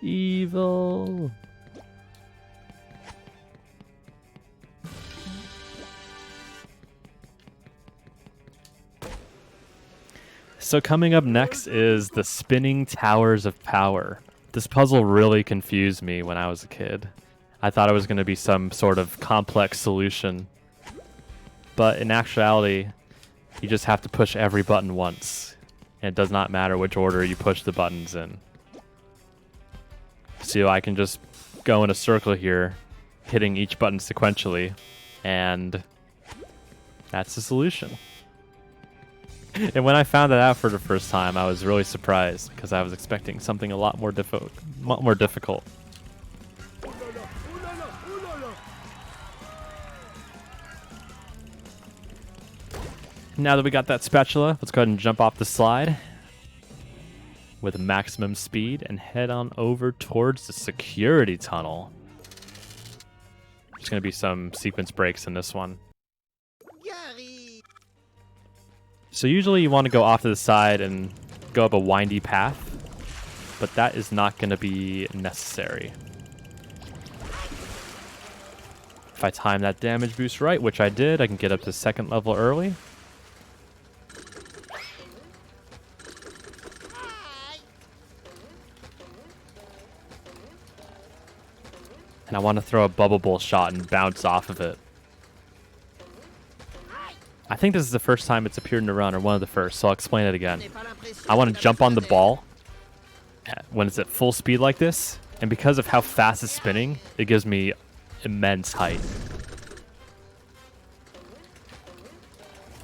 Evil. So coming up next is the Spinning Towers of Power. This puzzle really confused me when I was a kid. I thought it was going to be some sort of complex solution. But in actuality, you just have to push every button once. And it does not matter which order you push the buttons in. So I can just go in a circle here, hitting each button sequentially, and that's the solution. And when I found that out for the first time, I was really surprised because I was expecting something a lot more difficult. Now that we got that spatula, let's go ahead and jump off the slide with maximum speed and head on over towards the security tunnel. There's going to be some sequence breaks in this one. Gary. So usually you want to go off to the side and go up a windy path, but that is not going to be necessary. If I time that damage boost right, which I did, I can get up to 2nd level early. And I want to throw a bubble bowl shot and bounce off of it. I think this is the first time it's appeared in a run, or one of the first, so I'll explain it again. I want to jump on the ball when it's at full speed like this, and because of how fast it's spinning, it gives me immense height.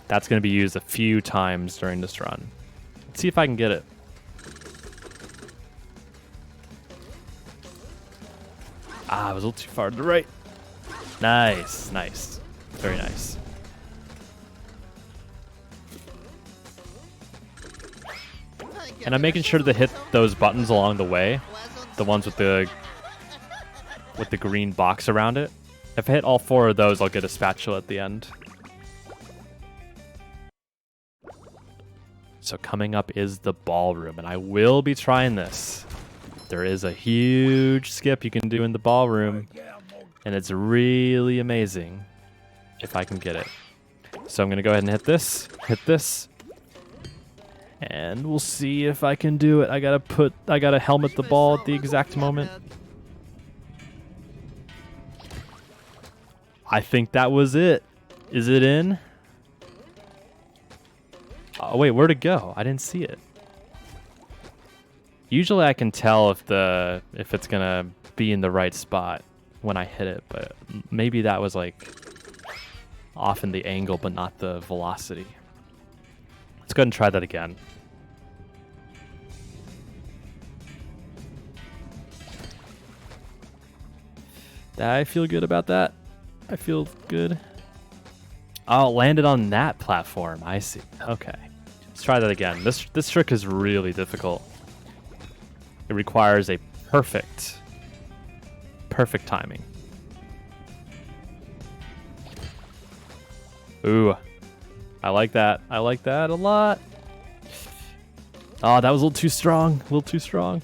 That's going to be used a few times during this run. Let's see if I can get it. Ah, I was a little too far to the right. Nice, nice. Very nice. And I'm making sure to hit those buttons along the way. The ones with the green box around it. If I hit all 4 of those, I'll get a spatula at the end. So coming up is the ballroom, and I will be trying this. There is a huge skip you can do in the ballroom, and it's really amazing if I can get it. So I'm going to go ahead and hit this, and we'll see if I can do it. I gotta helmet the ball at the exact moment. I think that was it. Is it in? Oh wait, where'd it go? I didn't see it. Usually I can tell if it's gonna be in the right spot when I hit it, but maybe that was like off in the angle but not the velocity. Let's go ahead and try that again. I feel good about that. I feel good. Oh, it landed on that platform. I see. Okay. Let's try that again. This trick is really difficult. It requires a perfect timing. Ooh. I like that. I like that a lot. Oh, that was a little too strong. A little too strong.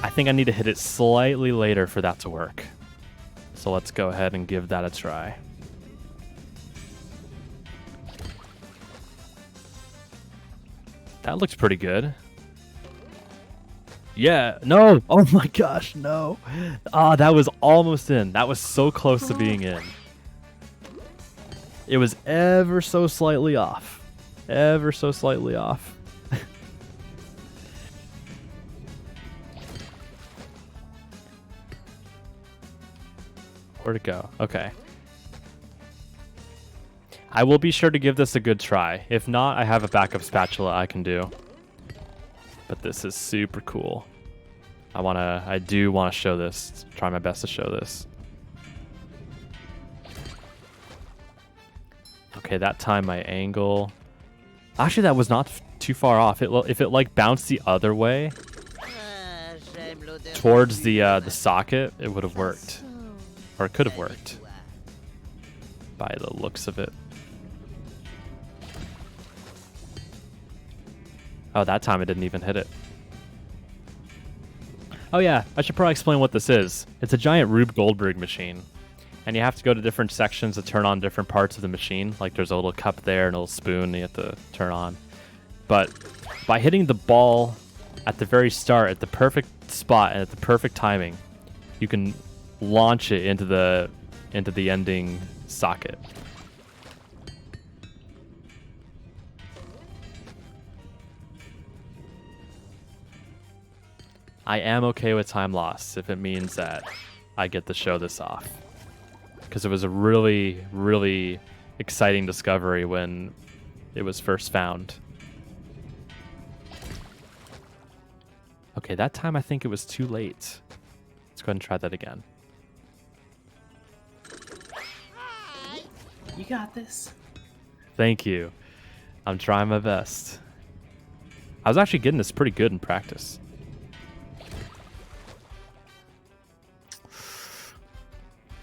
I think I need to hit it slightly later for that to work. So let's go ahead and give that a try. That looks pretty good. Yeah, no. Oh my gosh, no. Ah, that was almost in. That was so close to being in. It was ever so slightly off. Ever so slightly off. Where'd it go? Okay. I will be sure to give this a good try. If not, I have a backup spatula I can do. But this is super cool. I do want to show this. Try my best to show this. Okay, that time my angle. Actually, that was not too far off. If it like bounced the other way towards the socket, it would have worked. Or it could have worked. By the looks of it. Oh, that time it didn't even hit it. Oh yeah, I should probably explain what this is. It's a giant Rube Goldberg machine. And you have to go to different sections to turn on different parts of the machine. Like there's a little cup there and a little spoon you have to turn on. But by hitting the ball at the very start, at the perfect spot and at the perfect timing, you can launch it into the ending socket. I am okay with time loss if it means that I get to show this off. Because it was a really, really exciting discovery when it was first found. Okay, that time I think it was too late. Let's go ahead and try that again. You got this. Thank you. I'm trying my best. I was actually getting this pretty good in practice.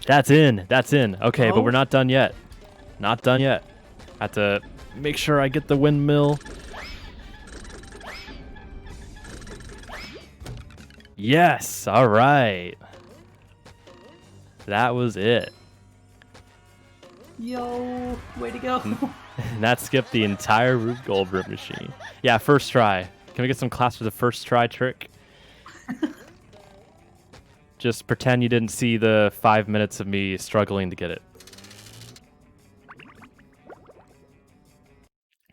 That's in. That's in. Okay, but we're not done yet. Not done yet. Have to make sure I get the windmill. Yes. All right. That was it. Yo, way to go. And that skipped the entire Rube Goldberg machine. Yeah, first try. Can we get some claps for the first try trick? Just pretend you didn't see the 5 minutes of me struggling to get it.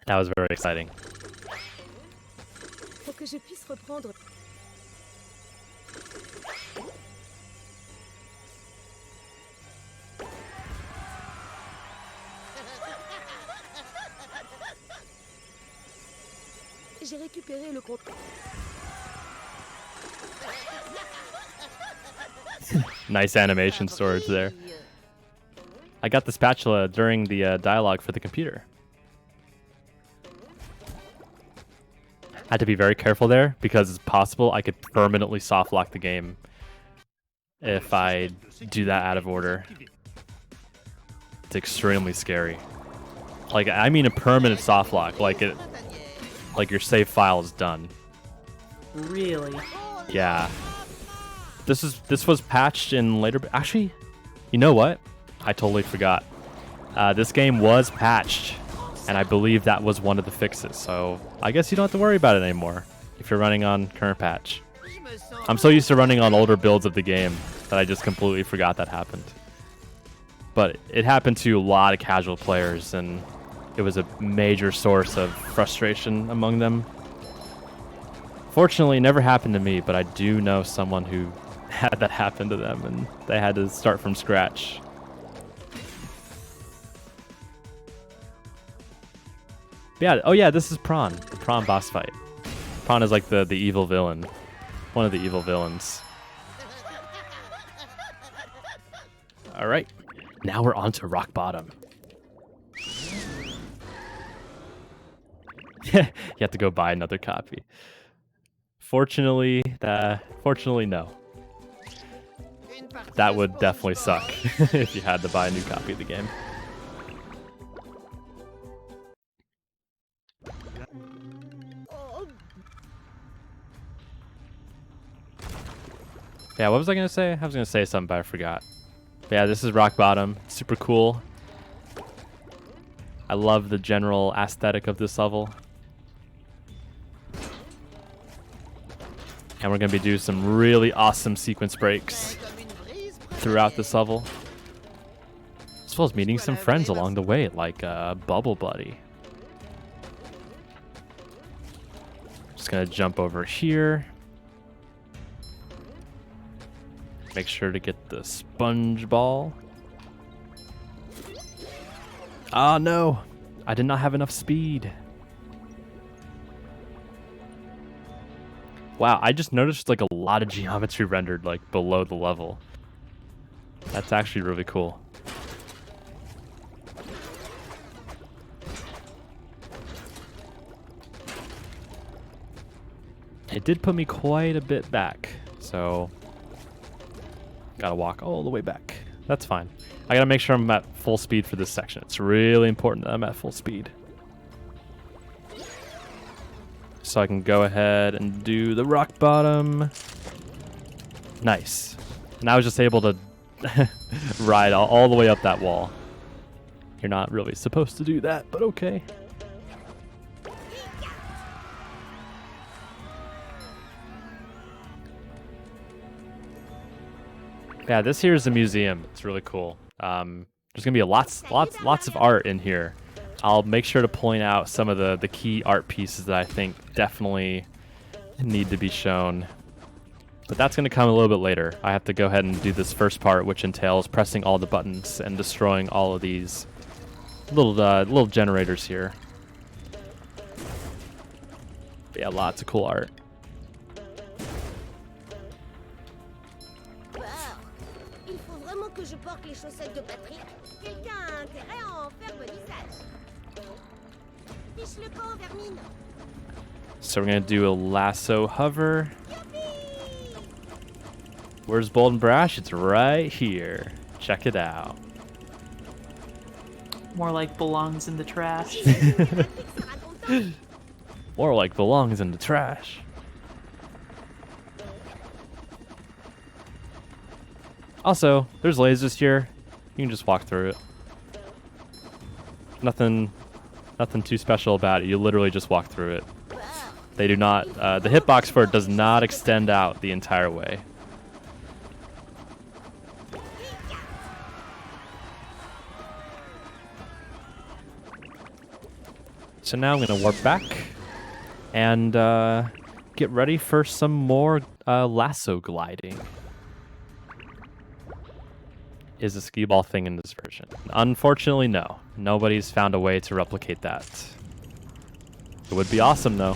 That was very exciting. Pour que je puisse reprendre. J'ai récupéré le compte. Nice animation storage there. I got the spatula during the dialogue for the computer. I had to be very careful there because it's possible I could permanently soft lock the game if I do that out of order. It's extremely scary. Like, I mean a permanent soft lock, like your save file is done. Really? Yeah. This was patched in later. Actually, you know what? I totally forgot. This game was patched, and I believe that was one of the fixes. So I guess you don't have to worry about it anymore if you're running on current patch. I'm so used to running on older builds of the game that I just completely forgot that happened. But it happened to a lot of casual players, and it was a major source of frustration among them. Fortunately, it never happened to me, but I do know someone who had that happen to them, and they had to start from scratch. Yeah. Oh yeah, this is Prawn, the Prawn boss fight. Prawn is like the evil villain, one of the evil villains. All right, now we're on to rock bottom. You have to go buy another copy. Fortunately, no. That would definitely suck if you had to buy a new copy of the game. Yeah, what was I gonna say? I was gonna say something, but I forgot. Yeah, this is rock bottom. Super cool. I love the general aesthetic of this level. And we're gonna be doing some really awesome sequence breaks Comme une brise throughout this level. As well as meeting some friends along the way, like Bubble Buddy. Just gonna jump over here. Make sure to get the sponge ball. Ah, no. I did not have enough speed. Wow, I just noticed like a lot of geometry rendered like below the level. That's actually really cool. It did put me quite a bit back, so gotta walk all the way back. That's fine. I gotta make sure I'm at full speed for this section. It's really important that I'm at full speed. So I can go ahead and do the rock bottom. Nice. And I was just able to ride all the way up that wall. You're not really supposed to do that, but okay. Yeah, this here is a museum. It's really cool. There's gonna be lots of art in here. I'll make sure to point out some of the key art pieces that I think definitely need to be shown. But that's gonna come a little bit later. I have to go ahead and do this first part, which entails pressing all the buttons and destroying all of these little generators here. But yeah, lots of cool art. Wow. Il faut vraiment que je porte les chaussettes de Patrick. Quelqu'un a intérêt à en faire bon usage. Fiche le camp, Vermine. So we're gonna do a lasso hover. Where's Bold and Brash? It's right here. Check it out. More like belongs in the trash. More like belongs in the trash. Also, there's lasers here. You can just walk through it. Nothing too special about it. You literally just walk through it. They do not. The hitbox for it does not extend out the entire way. So now I'm going to warp back and get ready for some more lasso gliding. Is a skee ball thing in this version? Unfortunately, no. Nobody's found a way to replicate that. It would be awesome, though.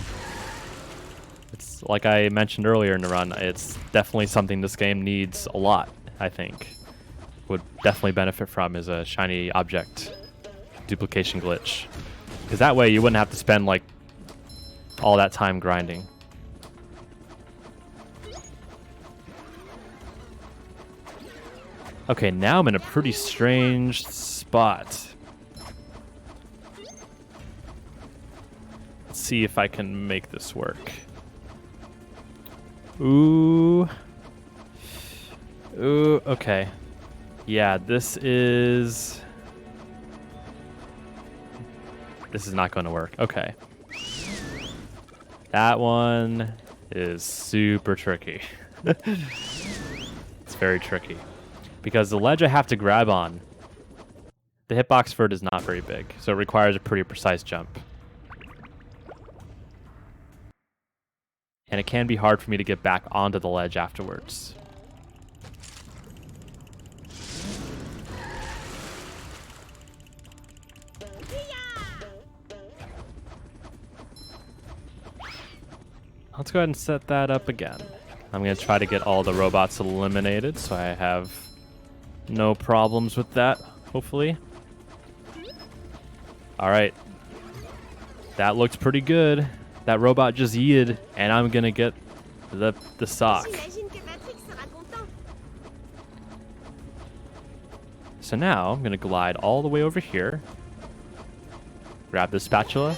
It's like I mentioned earlier in the run, it's definitely something this game needs a lot, I think. Would definitely benefit from is a shiny object duplication glitch. Because that way you wouldn't have to spend like all that time grinding. Okay, now I'm in a pretty strange spot. Let's see if I can make this work. Ooh. Ooh, okay. Yeah, this is not going to work. Okay. That one is super tricky. It's very tricky. Because the ledge I have to grab on, the hitbox for it is not very big, so it requires a pretty precise jump. And it can be hard for me to get back onto the ledge afterwards. Let's go ahead and set that up again. I'm going to try to get all the robots eliminated so I have no problems with that, hopefully. Alright. That looked pretty good. That robot just yeeted, and I'm going to get the sock. J'imagine que Patrick sera content. So now I'm going to glide all the way over here. Grab the spatula.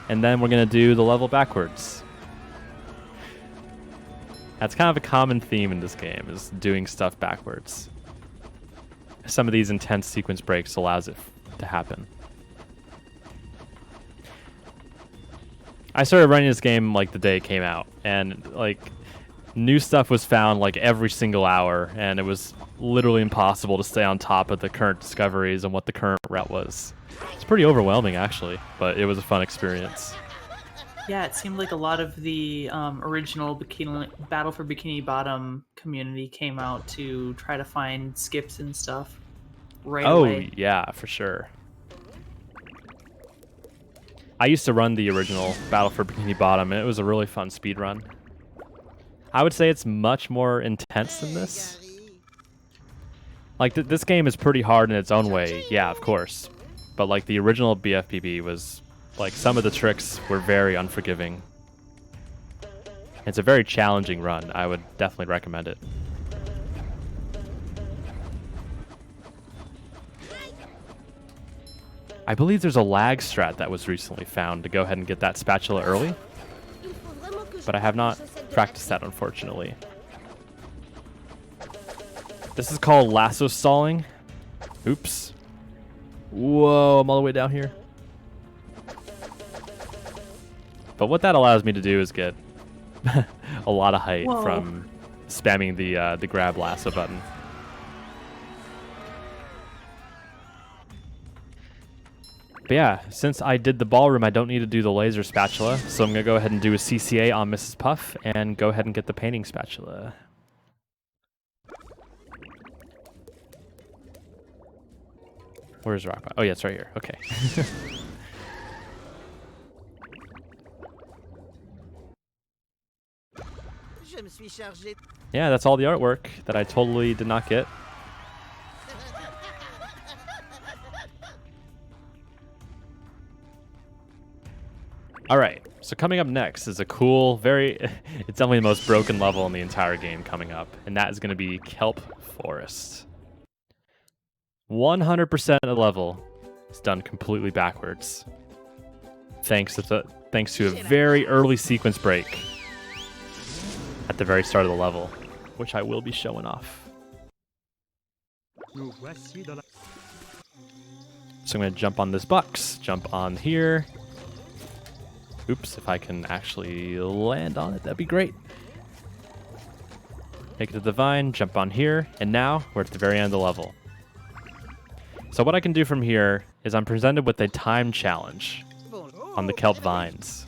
And then we're going to do the level backwards. That's kind of a common theme in this game, is doing stuff backwards. Some of these intense sequence breaks allows it to happen. I started running this game like the day it came out, and like new stuff was found like every single hour, and it was literally impossible to stay on top of the current discoveries and what the current route was. It's pretty overwhelming actually, but it was a fun experience. Yeah, it seemed like a lot of the original Battle for Bikini Bottom community came out to try to find skips and stuff right away. Oh, yeah, for sure. I used to run the original Battle for Bikini Bottom, and it was a really fun speed run. I would say it's much more intense than this. Like, this game is pretty hard in its own way, yeah, of course. But, like, the original BFBB was... like, some of the tricks were very unforgiving. It's a very challenging run. I would definitely recommend it. I believe there's a lag strat that was recently found to go ahead and get that spatula early, but I have not practiced that, unfortunately. This is called lasso stalling. Oops. Whoa, I'm all the way down here. But what that allows me to do is get a lot of height from spamming the grab lasso button. But yeah, since I did the ballroom, I don't need to do the laser spatula, so I'm going to go ahead and do a CCA on Mrs. Puff and go ahead and get the painting spatula. Where's Rock? Oh yeah, it's right here. Okay. Yeah, that's all the artwork that I totally did not get. Alright, so coming up next is a cool, it's definitely the most broken level in the entire game coming up, and that is going to be Kelp Forest. 100% of the level is done completely backwards, thanks to a very early sequence break at the very start of the level, which I will be showing off. So I'm going to jump on this box, jump on here. Oops, if I can actually land on it, that'd be great. Make it to the vine, jump on here, and now we're at the very end of the level. So what I can do from here is I'm presented with a time challenge on the kelp vines.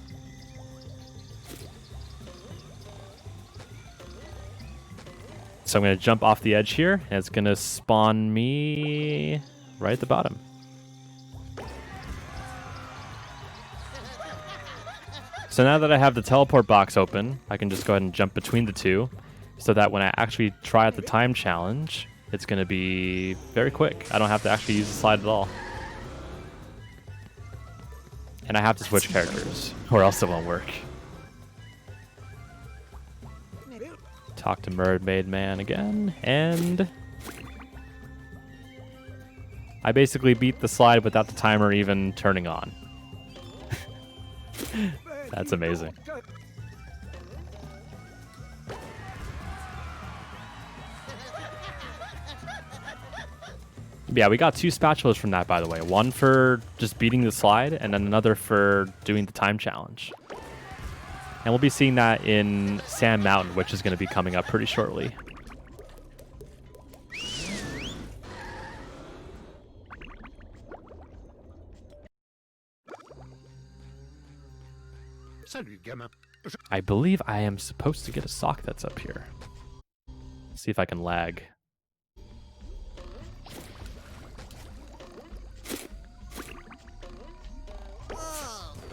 So I'm going to jump off the edge here, and it's going to spawn me right at the bottom. So now that I have the teleport box open, I can just go ahead and jump between the two, so that when I actually try out the time challenge, it's going to be very quick. I don't have to actually use the slide at all. And I have to switch characters, or else it won't work. Talk to Mermaid Man again, and I basically beat the slide without the timer even turning on. That's amazing. Yeah, we got 2 spatulas from that, by the way. One for just beating the slide, and then another for doing the time challenge. And we'll be seeing that in Sand Mountain, which is going to be coming up pretty shortly. I believe I am supposed to get a sock that's up here. See if I can lag.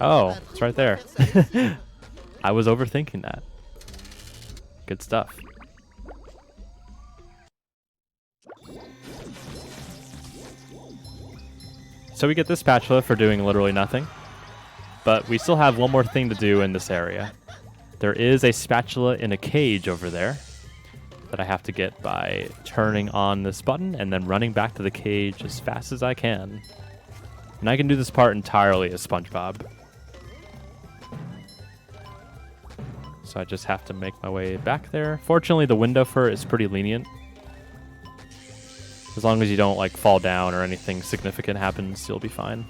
Oh, it's right there. I was overthinking that. Good stuff. So we get this spatula for doing literally nothing. But we still have one more thing to do in this area. There is a spatula in a cage over there that I have to get by turning on this button and then running back to the cage as fast as I can. And I can do this part entirely as Spongebob. So I just have to make my way back there. Fortunately, the window for it is pretty lenient. As long as you don't like fall down or anything significant happens, you'll be fine.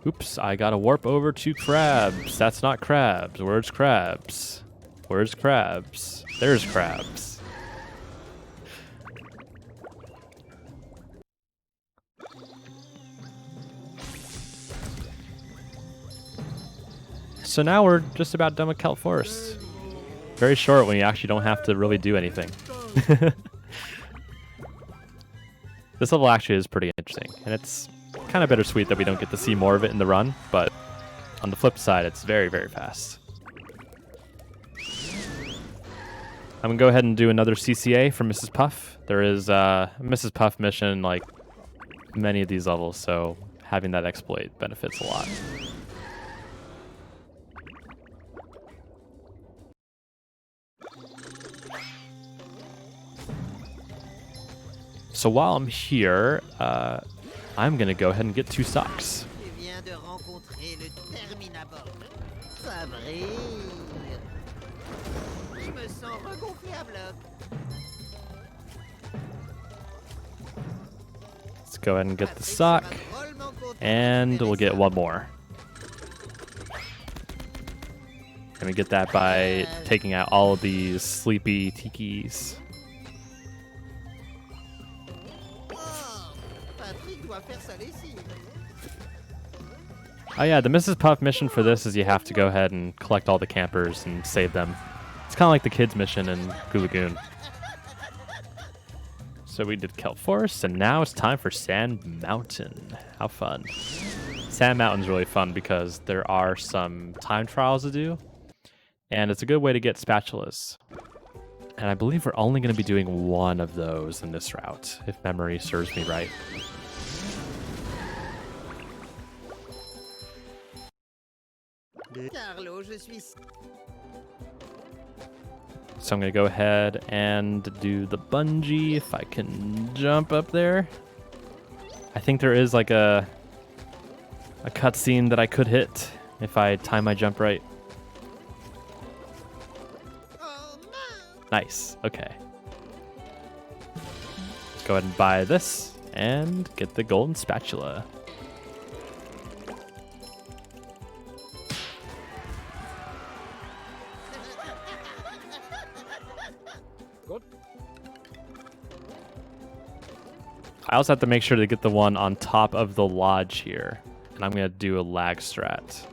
Oops, I gotta warp over to crabs. That's not crabs. Where's crabs? Where's crabs? There's crabs. So now we're just about done with Kelp Forest. Very short when you actually don't have to really do anything. This level actually is pretty interesting, and it's kind of bittersweet that we don't get to see more of it in the run, but on the flip side, it's very, very fast. I'm gonna go ahead and do another CCA for Mrs. Puff. There is a Mrs. Puff mission like many of these levels, so having that exploit benefits a lot. So while I'm here, I'm gonna go ahead and get 2 socks. Tu viens de rencontrer le Terminator. Ça brille. Je me sens regonflé à bloc. Let's go ahead and get the sock, and we'll get 1 more. And we get that by taking out all of these sleepy tikis. Oh yeah, the Mrs. Puff mission for this is you have to go ahead and collect all the campers and save them. It's kind of like the kids mission in Goo Lagoon. So we did Kelp Forest, and now it's time for Sand Mountain. How fun. Sand Mountain's really fun because there are some time trials to do, and it's a good way to get spatulas. And I believe we're only going to be doing 1 of those in this route, if memory serves me right. Carlo, je suis... So I'm going to go ahead and do the bungee if I can jump up there. I think there is like a cutscene that I could hit if I time my jump right. Oh, man. Nice. Okay. Let's go ahead and buy this and get the golden spatula. I also have to make sure to get the one on top of the lodge here. And I'm going to do a lag strat.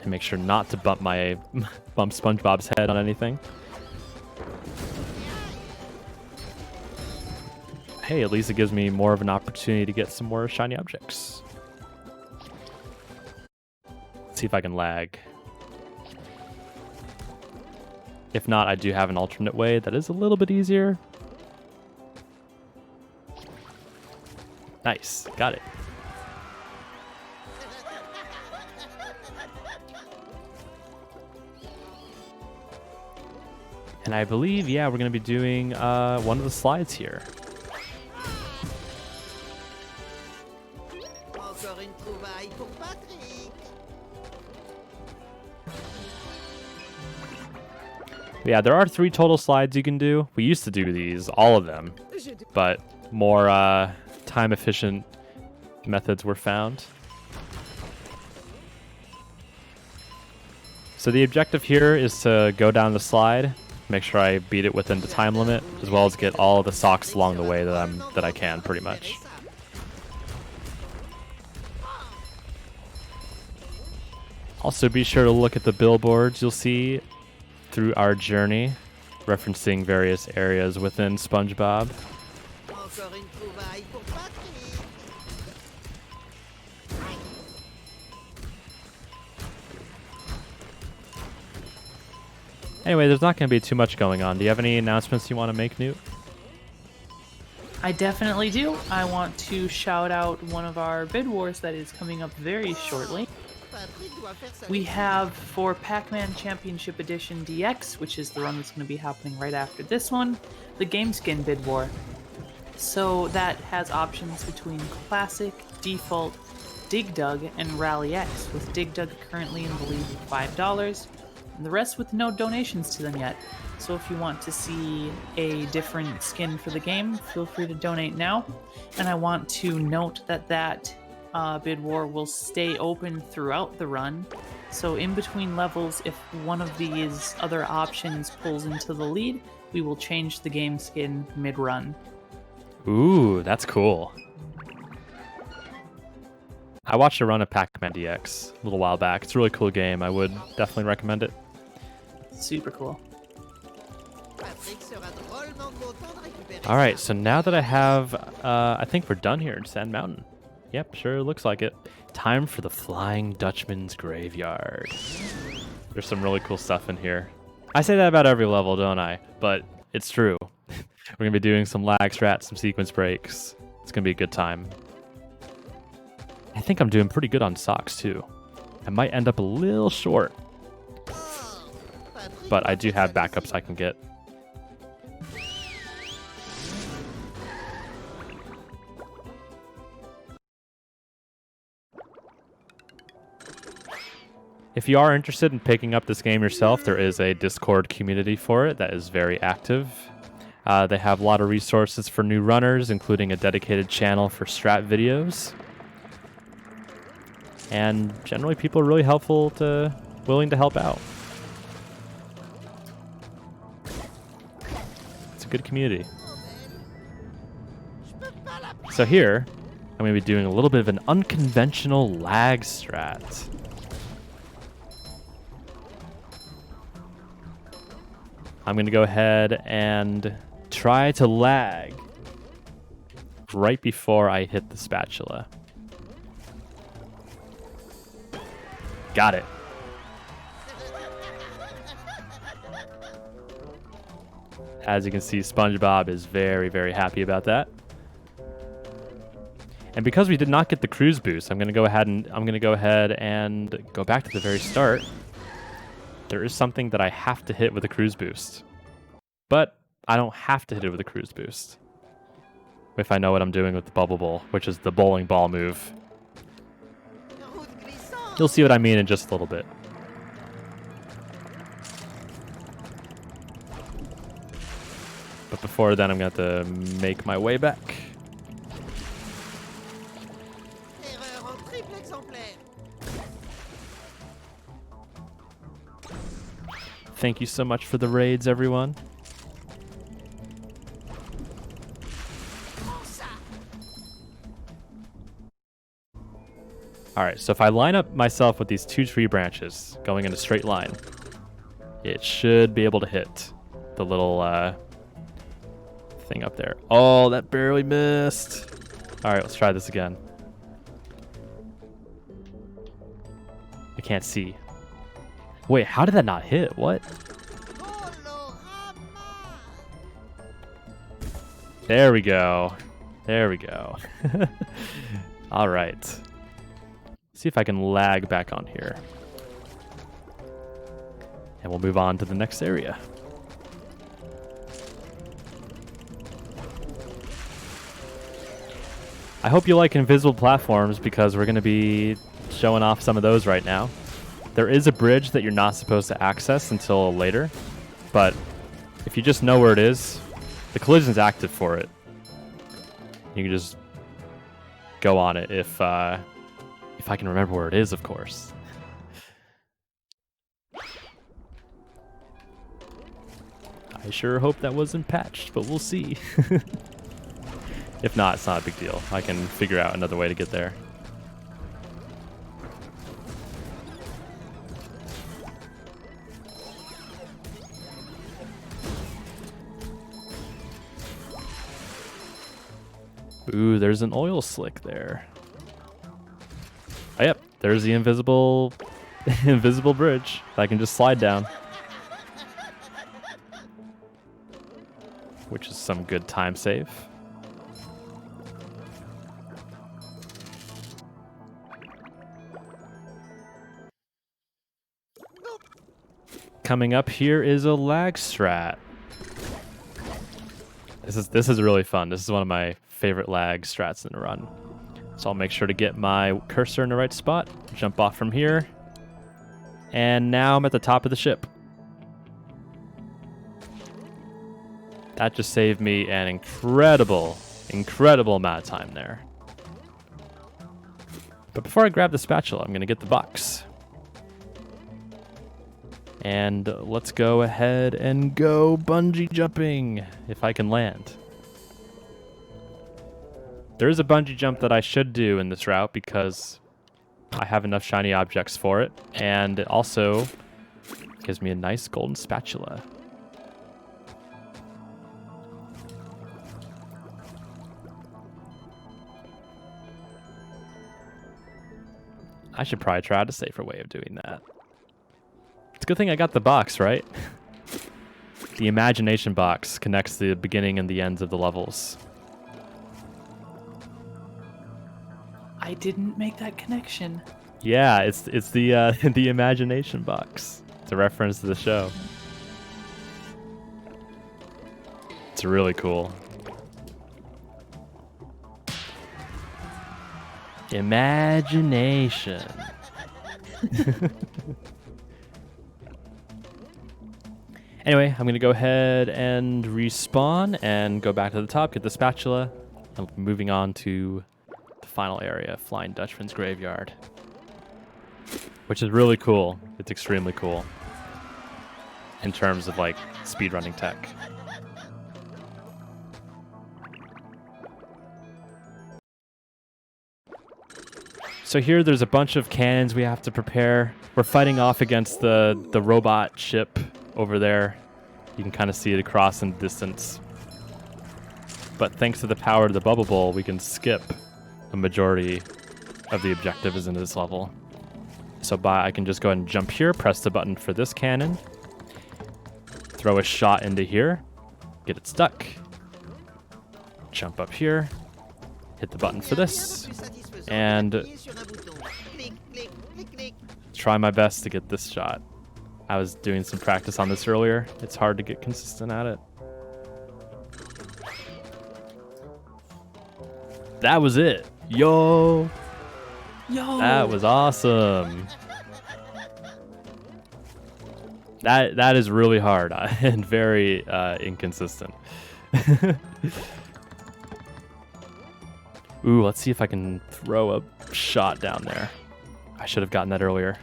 And make sure not to bump Spongebob's head on anything. Hey, at least it gives me more of an opportunity to get some more shiny objects. Let's see if I can lag. If not, I do have an alternate way that is a little bit easier. Nice, got it. And I believe, yeah, we're going to be doing one of the slides here. Encore une trouvaille pour Patrick. Yeah, there are 3 total slides you can do. We used to do these, all of them, but more time-efficient methods were found. So the objective here is to go down the slide, make sure I beat it within the time limit, as well as get all the socks along the way that I can, pretty much. Also, be sure to look at the billboards you'll see through our journey, referencing various areas within Spongebob. Encore une trouvaille pour Patrick. Anyway, there's not going to be too much going on. Do you have any announcements you want to make, Newt? I definitely do. I want to shout out one of our bid wars that is coming up very shortly. Patrick doit faire sa We have for Pac-Man Championship Edition DX, which is the run that's going to be happening right after this one, the Game Skin Bid War. So that has options between Classic, Default, Dig Dug, and Rally X, with Dig Dug currently in the lead with $5, and the rest with no donations to them yet. So if you want to see a different skin for the game, feel free to donate now. And I want to note that bid war will stay open throughout the run. So in between levels, if one of these other options pulls into the lead, we will change the game skin mid-run. Ooh, that's cool. I watched a run of Pac-Man DX a little while back. It's a really cool game. I would definitely recommend it. Super cool. Patrick sera drôlement content de récupérer All right, ça. so now that I have, I think we're done here in Sand Mountain. Yep, sure looks like it. Time for the Flying Dutchman's Graveyard. There's some really cool stuff in here. I say that about every level, don't I? But it's true. We're going to be doing some lag strats, some sequence breaks. It's going to be a good time. I think I'm doing pretty good on socks, too. I might end up a little short, Patrick but I doit do faire have sa backups I can get. If you are interested in picking up this game yourself, there is a Discord community for it that is very active. They have a lot of resources for new runners, including a dedicated channel for strat videos. And generally, people are really willing to help out. It's a good community. So here, I'm going to be doing a little bit of an unconventional lag strat. I'm going to go ahead and try to lag right before I hit the spatula. Got it. As you can see, Spongebob is very, very happy about that. And because we did not get the cruise boost, I'm going to go ahead and go back to the very start. There is something that I have to hit with a cruise boost. But I don't have to hit it with a cruise boost. If I know what I'm doing with the bubble bowl, which is the bowling ball move. route glissante. You'll see what I mean in just a little bit. But before then, I'm going to have to make my way back. Erreur en triple exemplaire. Thank you so much for the raids, everyone. Prends ça. Alright, so if I line up myself with these two tree branches going in a straight line, it should be able to hit the little thing up there. Oh, that barely missed. Alright, let's try this again. I can't see. Wait, how did that not hit? What? Colorama. There we go. There we go. Alright. See if I can lag back on here. And we'll move on to the next area. I hope you like invisible platforms because we're going to be showing off some of those right now. There is a bridge that you're not supposed to access until later, but if you just know where it is, the collision's active for it. You can just go on it if I can remember where it is, of course. I sure hope that wasn't patched, but we'll see. If not, it's not a big deal. I can figure out another way to get there. Ooh, there's an oil slick there. Oh, yep, there's the invisible bridge that I can just slide down. Which is some good time save. coming up here is a lag strat. This is really fun. This is one of my favorite lag strats in the run. So I'll make sure to get my cursor in the right spot, jump off from here, and now I'm at the top of the ship. That just saved me an incredible amount of time there. But before I grab the spatula, I'm going to get the box. And let's go ahead and go bungee jumping, if I can land. There is a bungee jump that I should do in this route because I have enough shiny objects for it. And it also gives me a nice golden spatula. I should probably try out a safer way of doing that. It's a good thing I got the box, right? The imagination box connects the beginning and the ends of the levels. I didn't make that connection. Yeah, it's the the imagination box. It's a reference to the show. It's really cool. Imagination. Anyway, I'm going to go ahead and respawn and go back to the top, get the spatula. I'm moving on to the final area, Flying Dutchman's Graveyard. Which is really cool. It's extremely cool. In terms of, like, speedrunning tech. So here there's a bunch of cannons we have to prepare. We're fighting off against the robot ship over there. You can kind of see it across in the distance. But thanks to the power of the bubble bowl, we can skip a majority of the objectives in this level. So I can just go ahead and jump here, press the button for this cannon, throw a shot into here, get it stuck, jump up here, hit the button for this, and try my best to get this shot. I was doing some practice on this earlier. It's hard to get consistent at it. That was it. Yo! That was awesome. That is really hard and very inconsistent. Ooh, let's see if I can throw a shot down there. I should have gotten that earlier.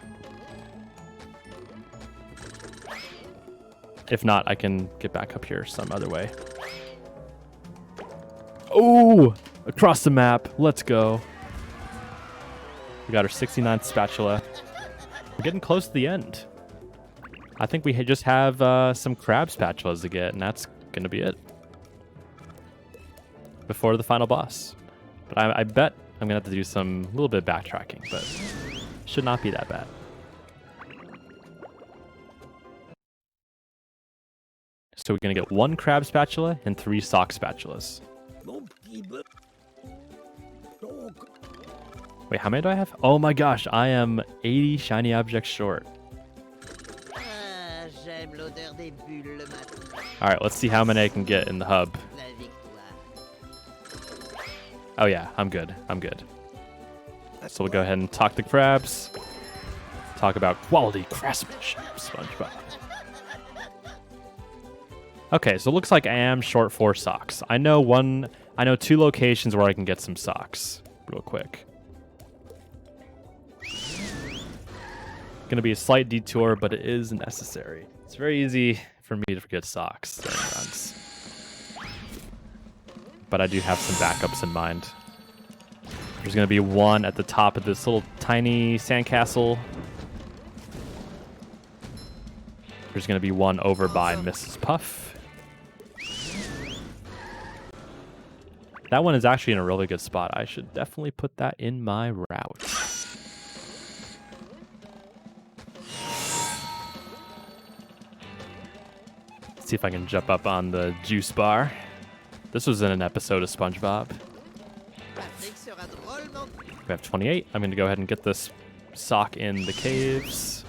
If not, I can get back up here some other way. Oh! Across the map. Let's go. We got our 69th spatula. We're getting close to the end. I think we just have some crab spatulas to get, and that's going to be it. Before the final boss. But I bet I'm going to have to do some little bit of backtracking, but should not be that bad. So we're going to get 1 crab spatula and 3 sock spatulas. Wait, how many do I have? Oh my gosh, I am 80 shiny objects short. Alright, let's see how many I can get in the hub. Oh yeah, I'm good. I'm good. So we'll go ahead and talk to crabs. Talk about quality craftsmanship, Spongebob. Okay, so it looks like I am short 4 socks. I know 2 locations where I can get some socks real quick. Gonna be a slight detour, but it is necessary. It's very easy for me to forget socks during runs. But I do have some backups in mind. There's gonna be 1 at the top of this little tiny sandcastle. There's gonna be 1 over by Mrs. Puff. That one is actually in a really good spot. I should definitely put that in my route. See if I can jump up on the juice bar. This was in an episode of SpongeBob. We have 28. I'm going to go ahead and get this sock in the caves.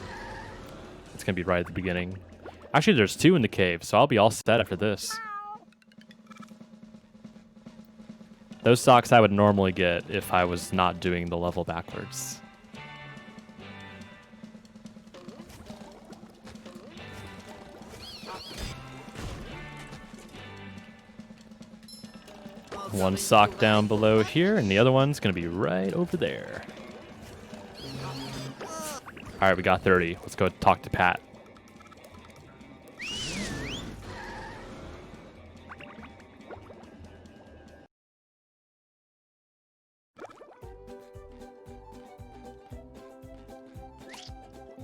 It's going to be right at the beginning. Actually, there's 2 in the cave, so I'll be all set after this. Those socks I would normally get if I was not doing the level backwards. One sock down below here, and the other one's going to be right over there. All right, we got 30. Let's go talk to Pat.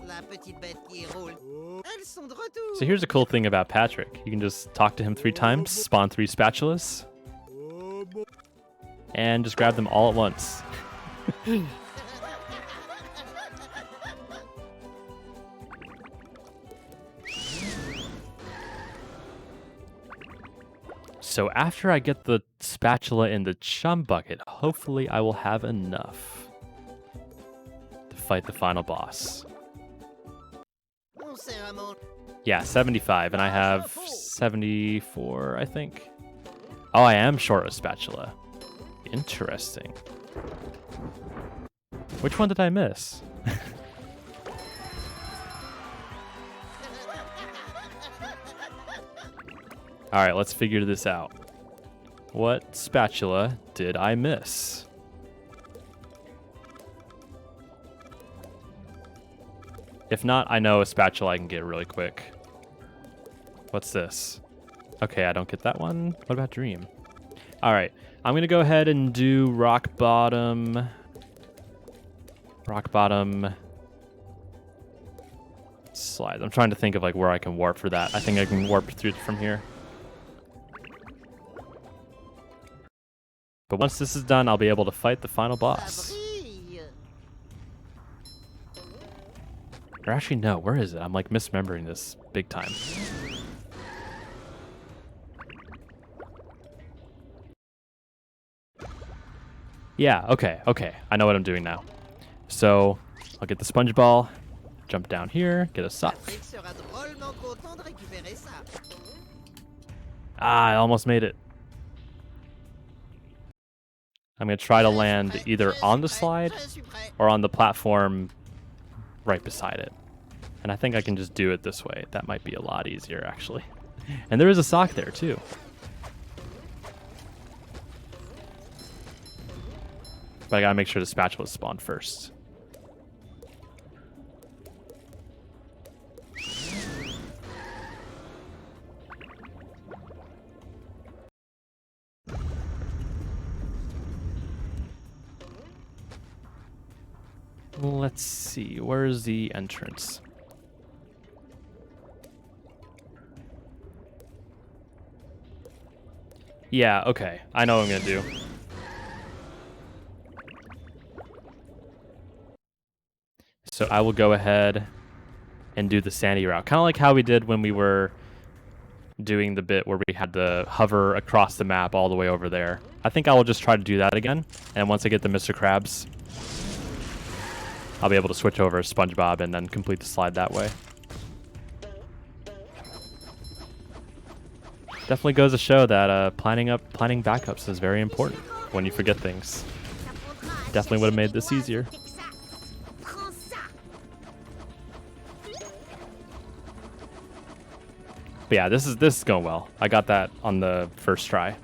La petite bête qui roule. Elles sont de retour. So here's a cool thing about Patrick. You can just talk to him 3 times, spawn 3 spatulas, and just grab them all at once. So after I get the spatula in the chum bucket, hopefully I will have enough to fight the final boss. On sert à manger. Yeah, 75, and I have 74, I think. Oh, I am short a spatula. Interesting. Which one did I miss? All right, let's figure this out. What spatula did I miss? If not, I know a spatula I can get really quick. What's this? Okay, I don't get that one. What about Dream? All right, I'm gonna go ahead and do rock bottom. Rock bottom slide. I'm trying to think of like where I can warp for that. I think I can warp through from here. But once this is done, I'll be able to fight the final Ça boss. brille. Or actually, no, where is it? I'm like misremembering this big time. Yeah, okay. I know what I'm doing now. So, I'll get the sponge ball, jump down here, get a sock. Patrick sera drôlement content de récupérer ça. Ah, I almost made it. I'm going to try to land either on the slide Je suis prêt. or on the platform right beside it. And I think I can just do it this way. That might be a lot easier, actually. And there is a sock there, too. But I gotta make sure the spatula spawned first. Let's see, where's the entrance? Yeah, okay. I know what I'm gonna do. So I will go ahead and do the sandy route. Kind of like how we did when we were doing the bit where we had to hover across the map all the way over there. I think I will just try to do that again. And once I get the Mr. Krabs, I'll be able to switch over to Spongebob and then complete the slide that way. Definitely goes to show that planning backups is very important when you forget things. Definitely would have made this easier. But yeah, this is going well. I got that on the first try.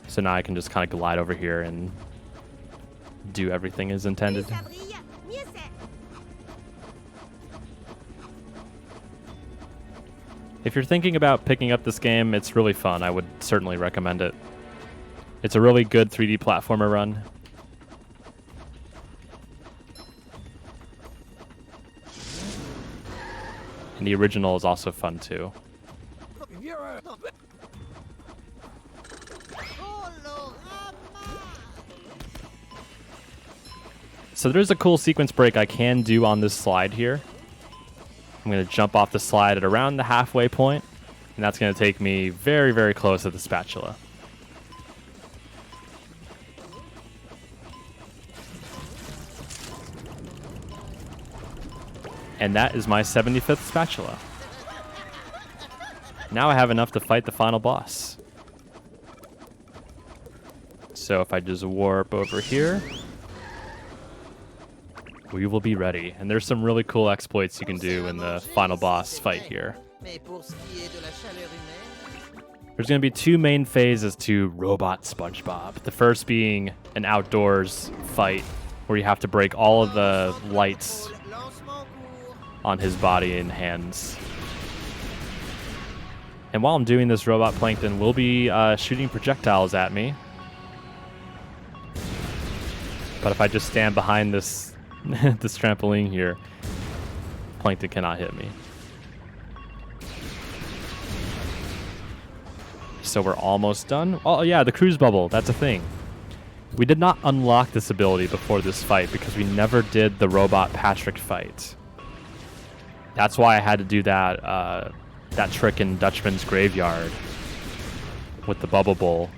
So now I can just kind of glide over here and do everything as intended. If you're thinking about picking up this game, it's really fun. I would certainly recommend it. It's a really good 3D platformer run. And the original is also fun too. So there's a cool sequence break I can do on this slide here. I'm going to jump off the slide at around the halfway point, and that's going to take me very, very close to the spatula. And that is my 75th spatula. Now I have enough to fight the final boss. So if I just warp over here, we will be ready. And there's some really cool exploits you can do in the final boss fight here. There's going to be two main phases to Robot Spongebob. The first being an outdoors fight where you have to break all of the lights on his body and hands. And while I'm doing this, Robot Plankton will be shooting projectiles at me. But if I just stand behind this this trampoline here, Plankton cannot hit me. So we're almost done. Oh yeah, the cruise bubble, that's a thing. We did not unlock this ability before this fight because we never did the Robot Patrick fight. That's why I had to do that that trick in Dutchman's Graveyard with the bubble bowl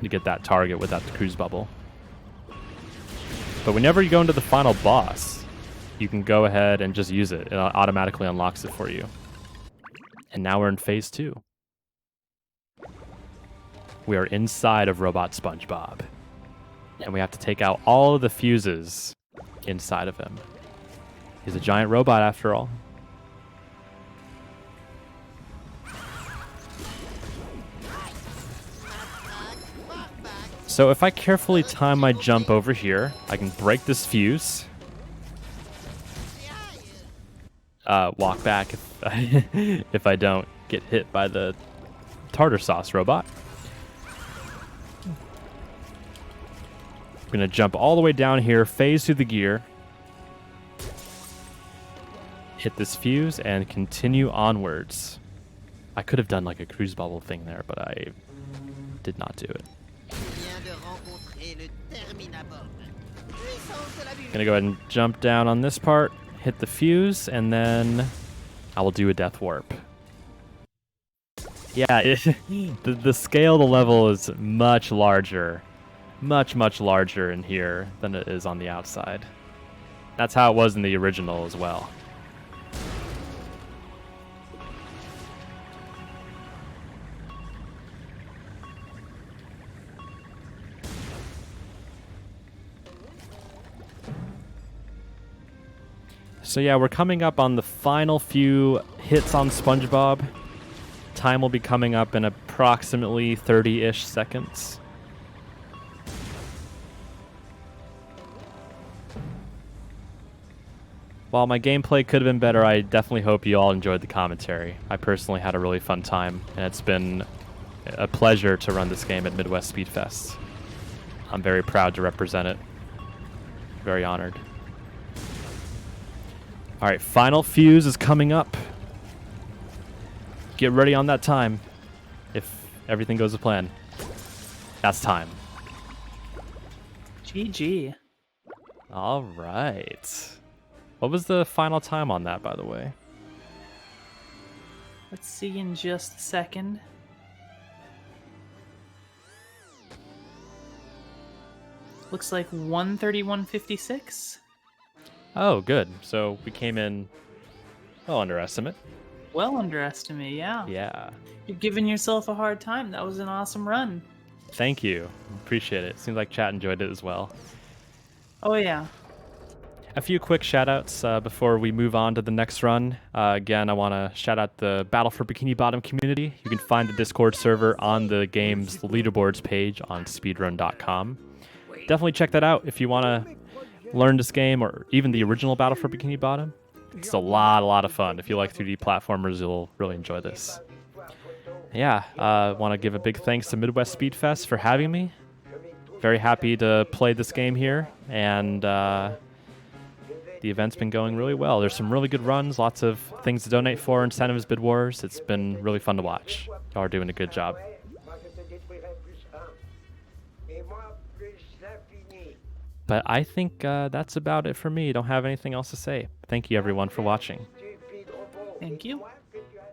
to get that target without the cruise bubble. But whenever you go into the final boss, you can go ahead and just use it. It automatically unlocks it for you. And now we're in phase 2. We are inside of Robot Spongebob. And we have to take out all of the fuses inside of him. He's a giant robot after all. So if I carefully time my jump over here, I can break this fuse. Walk back if I don't get hit by the tartar sauce robot. I'm gonna jump all the way down here, phase through the gear, hit this fuse, and continue onwards. I could have done like a cruise bubble thing there, but I did not do it. Gonna go ahead and jump down on this part, hit the fuse, and then I will do a death warp. Yeah, the scale of the level is much larger. Much larger in here than it is on the outside. That's how it was in the original as well. So yeah, we're coming up on the final few hits on Spongebob. Time will be coming up in approximately 30-ish seconds. While my gameplay could have been better, I definitely hope you all enjoyed the commentary. I personally had a really fun time, and it's been a pleasure to run this game at Midwest Speed Fest. I'm very proud to represent it. Very honored. All right, final fuse is coming up. Get ready on that time if everything goes to plan. That's time. GG. All right. What was the final time on that, by the way? Let's see in just a second. Looks like 1:31:56. Oh, good. So we came in well under estimate. Well underestimate, yeah. Yeah. You're giving yourself a hard time. That was an awesome run. Thank you. Appreciate it. Seems like chat enjoyed it as well. Oh, yeah. A few quick shout-outs before we move on to the next run. Again, I want to shout out the Battle for Bikini Bottom community. You can find the Discord server on the game's leaderboards page on speedrun.com. Definitely check that out if you want to learn this game or even the original Battle for Bikini Bottom. It's a lot of fun. If you like 3D platformers, you'll really enjoy this. Yeah, want to give a big thanks to Midwest Speed Fest for having me. Very happy to play this game here, and the event's been going really well. There's some really good runs, lots of things to donate for, incentives, bid wars. It's been really fun to watch. Y'all are doing a good job. But I think that's about it for me. Don't have anything else to say. Thank you, everyone, for watching. Thank you.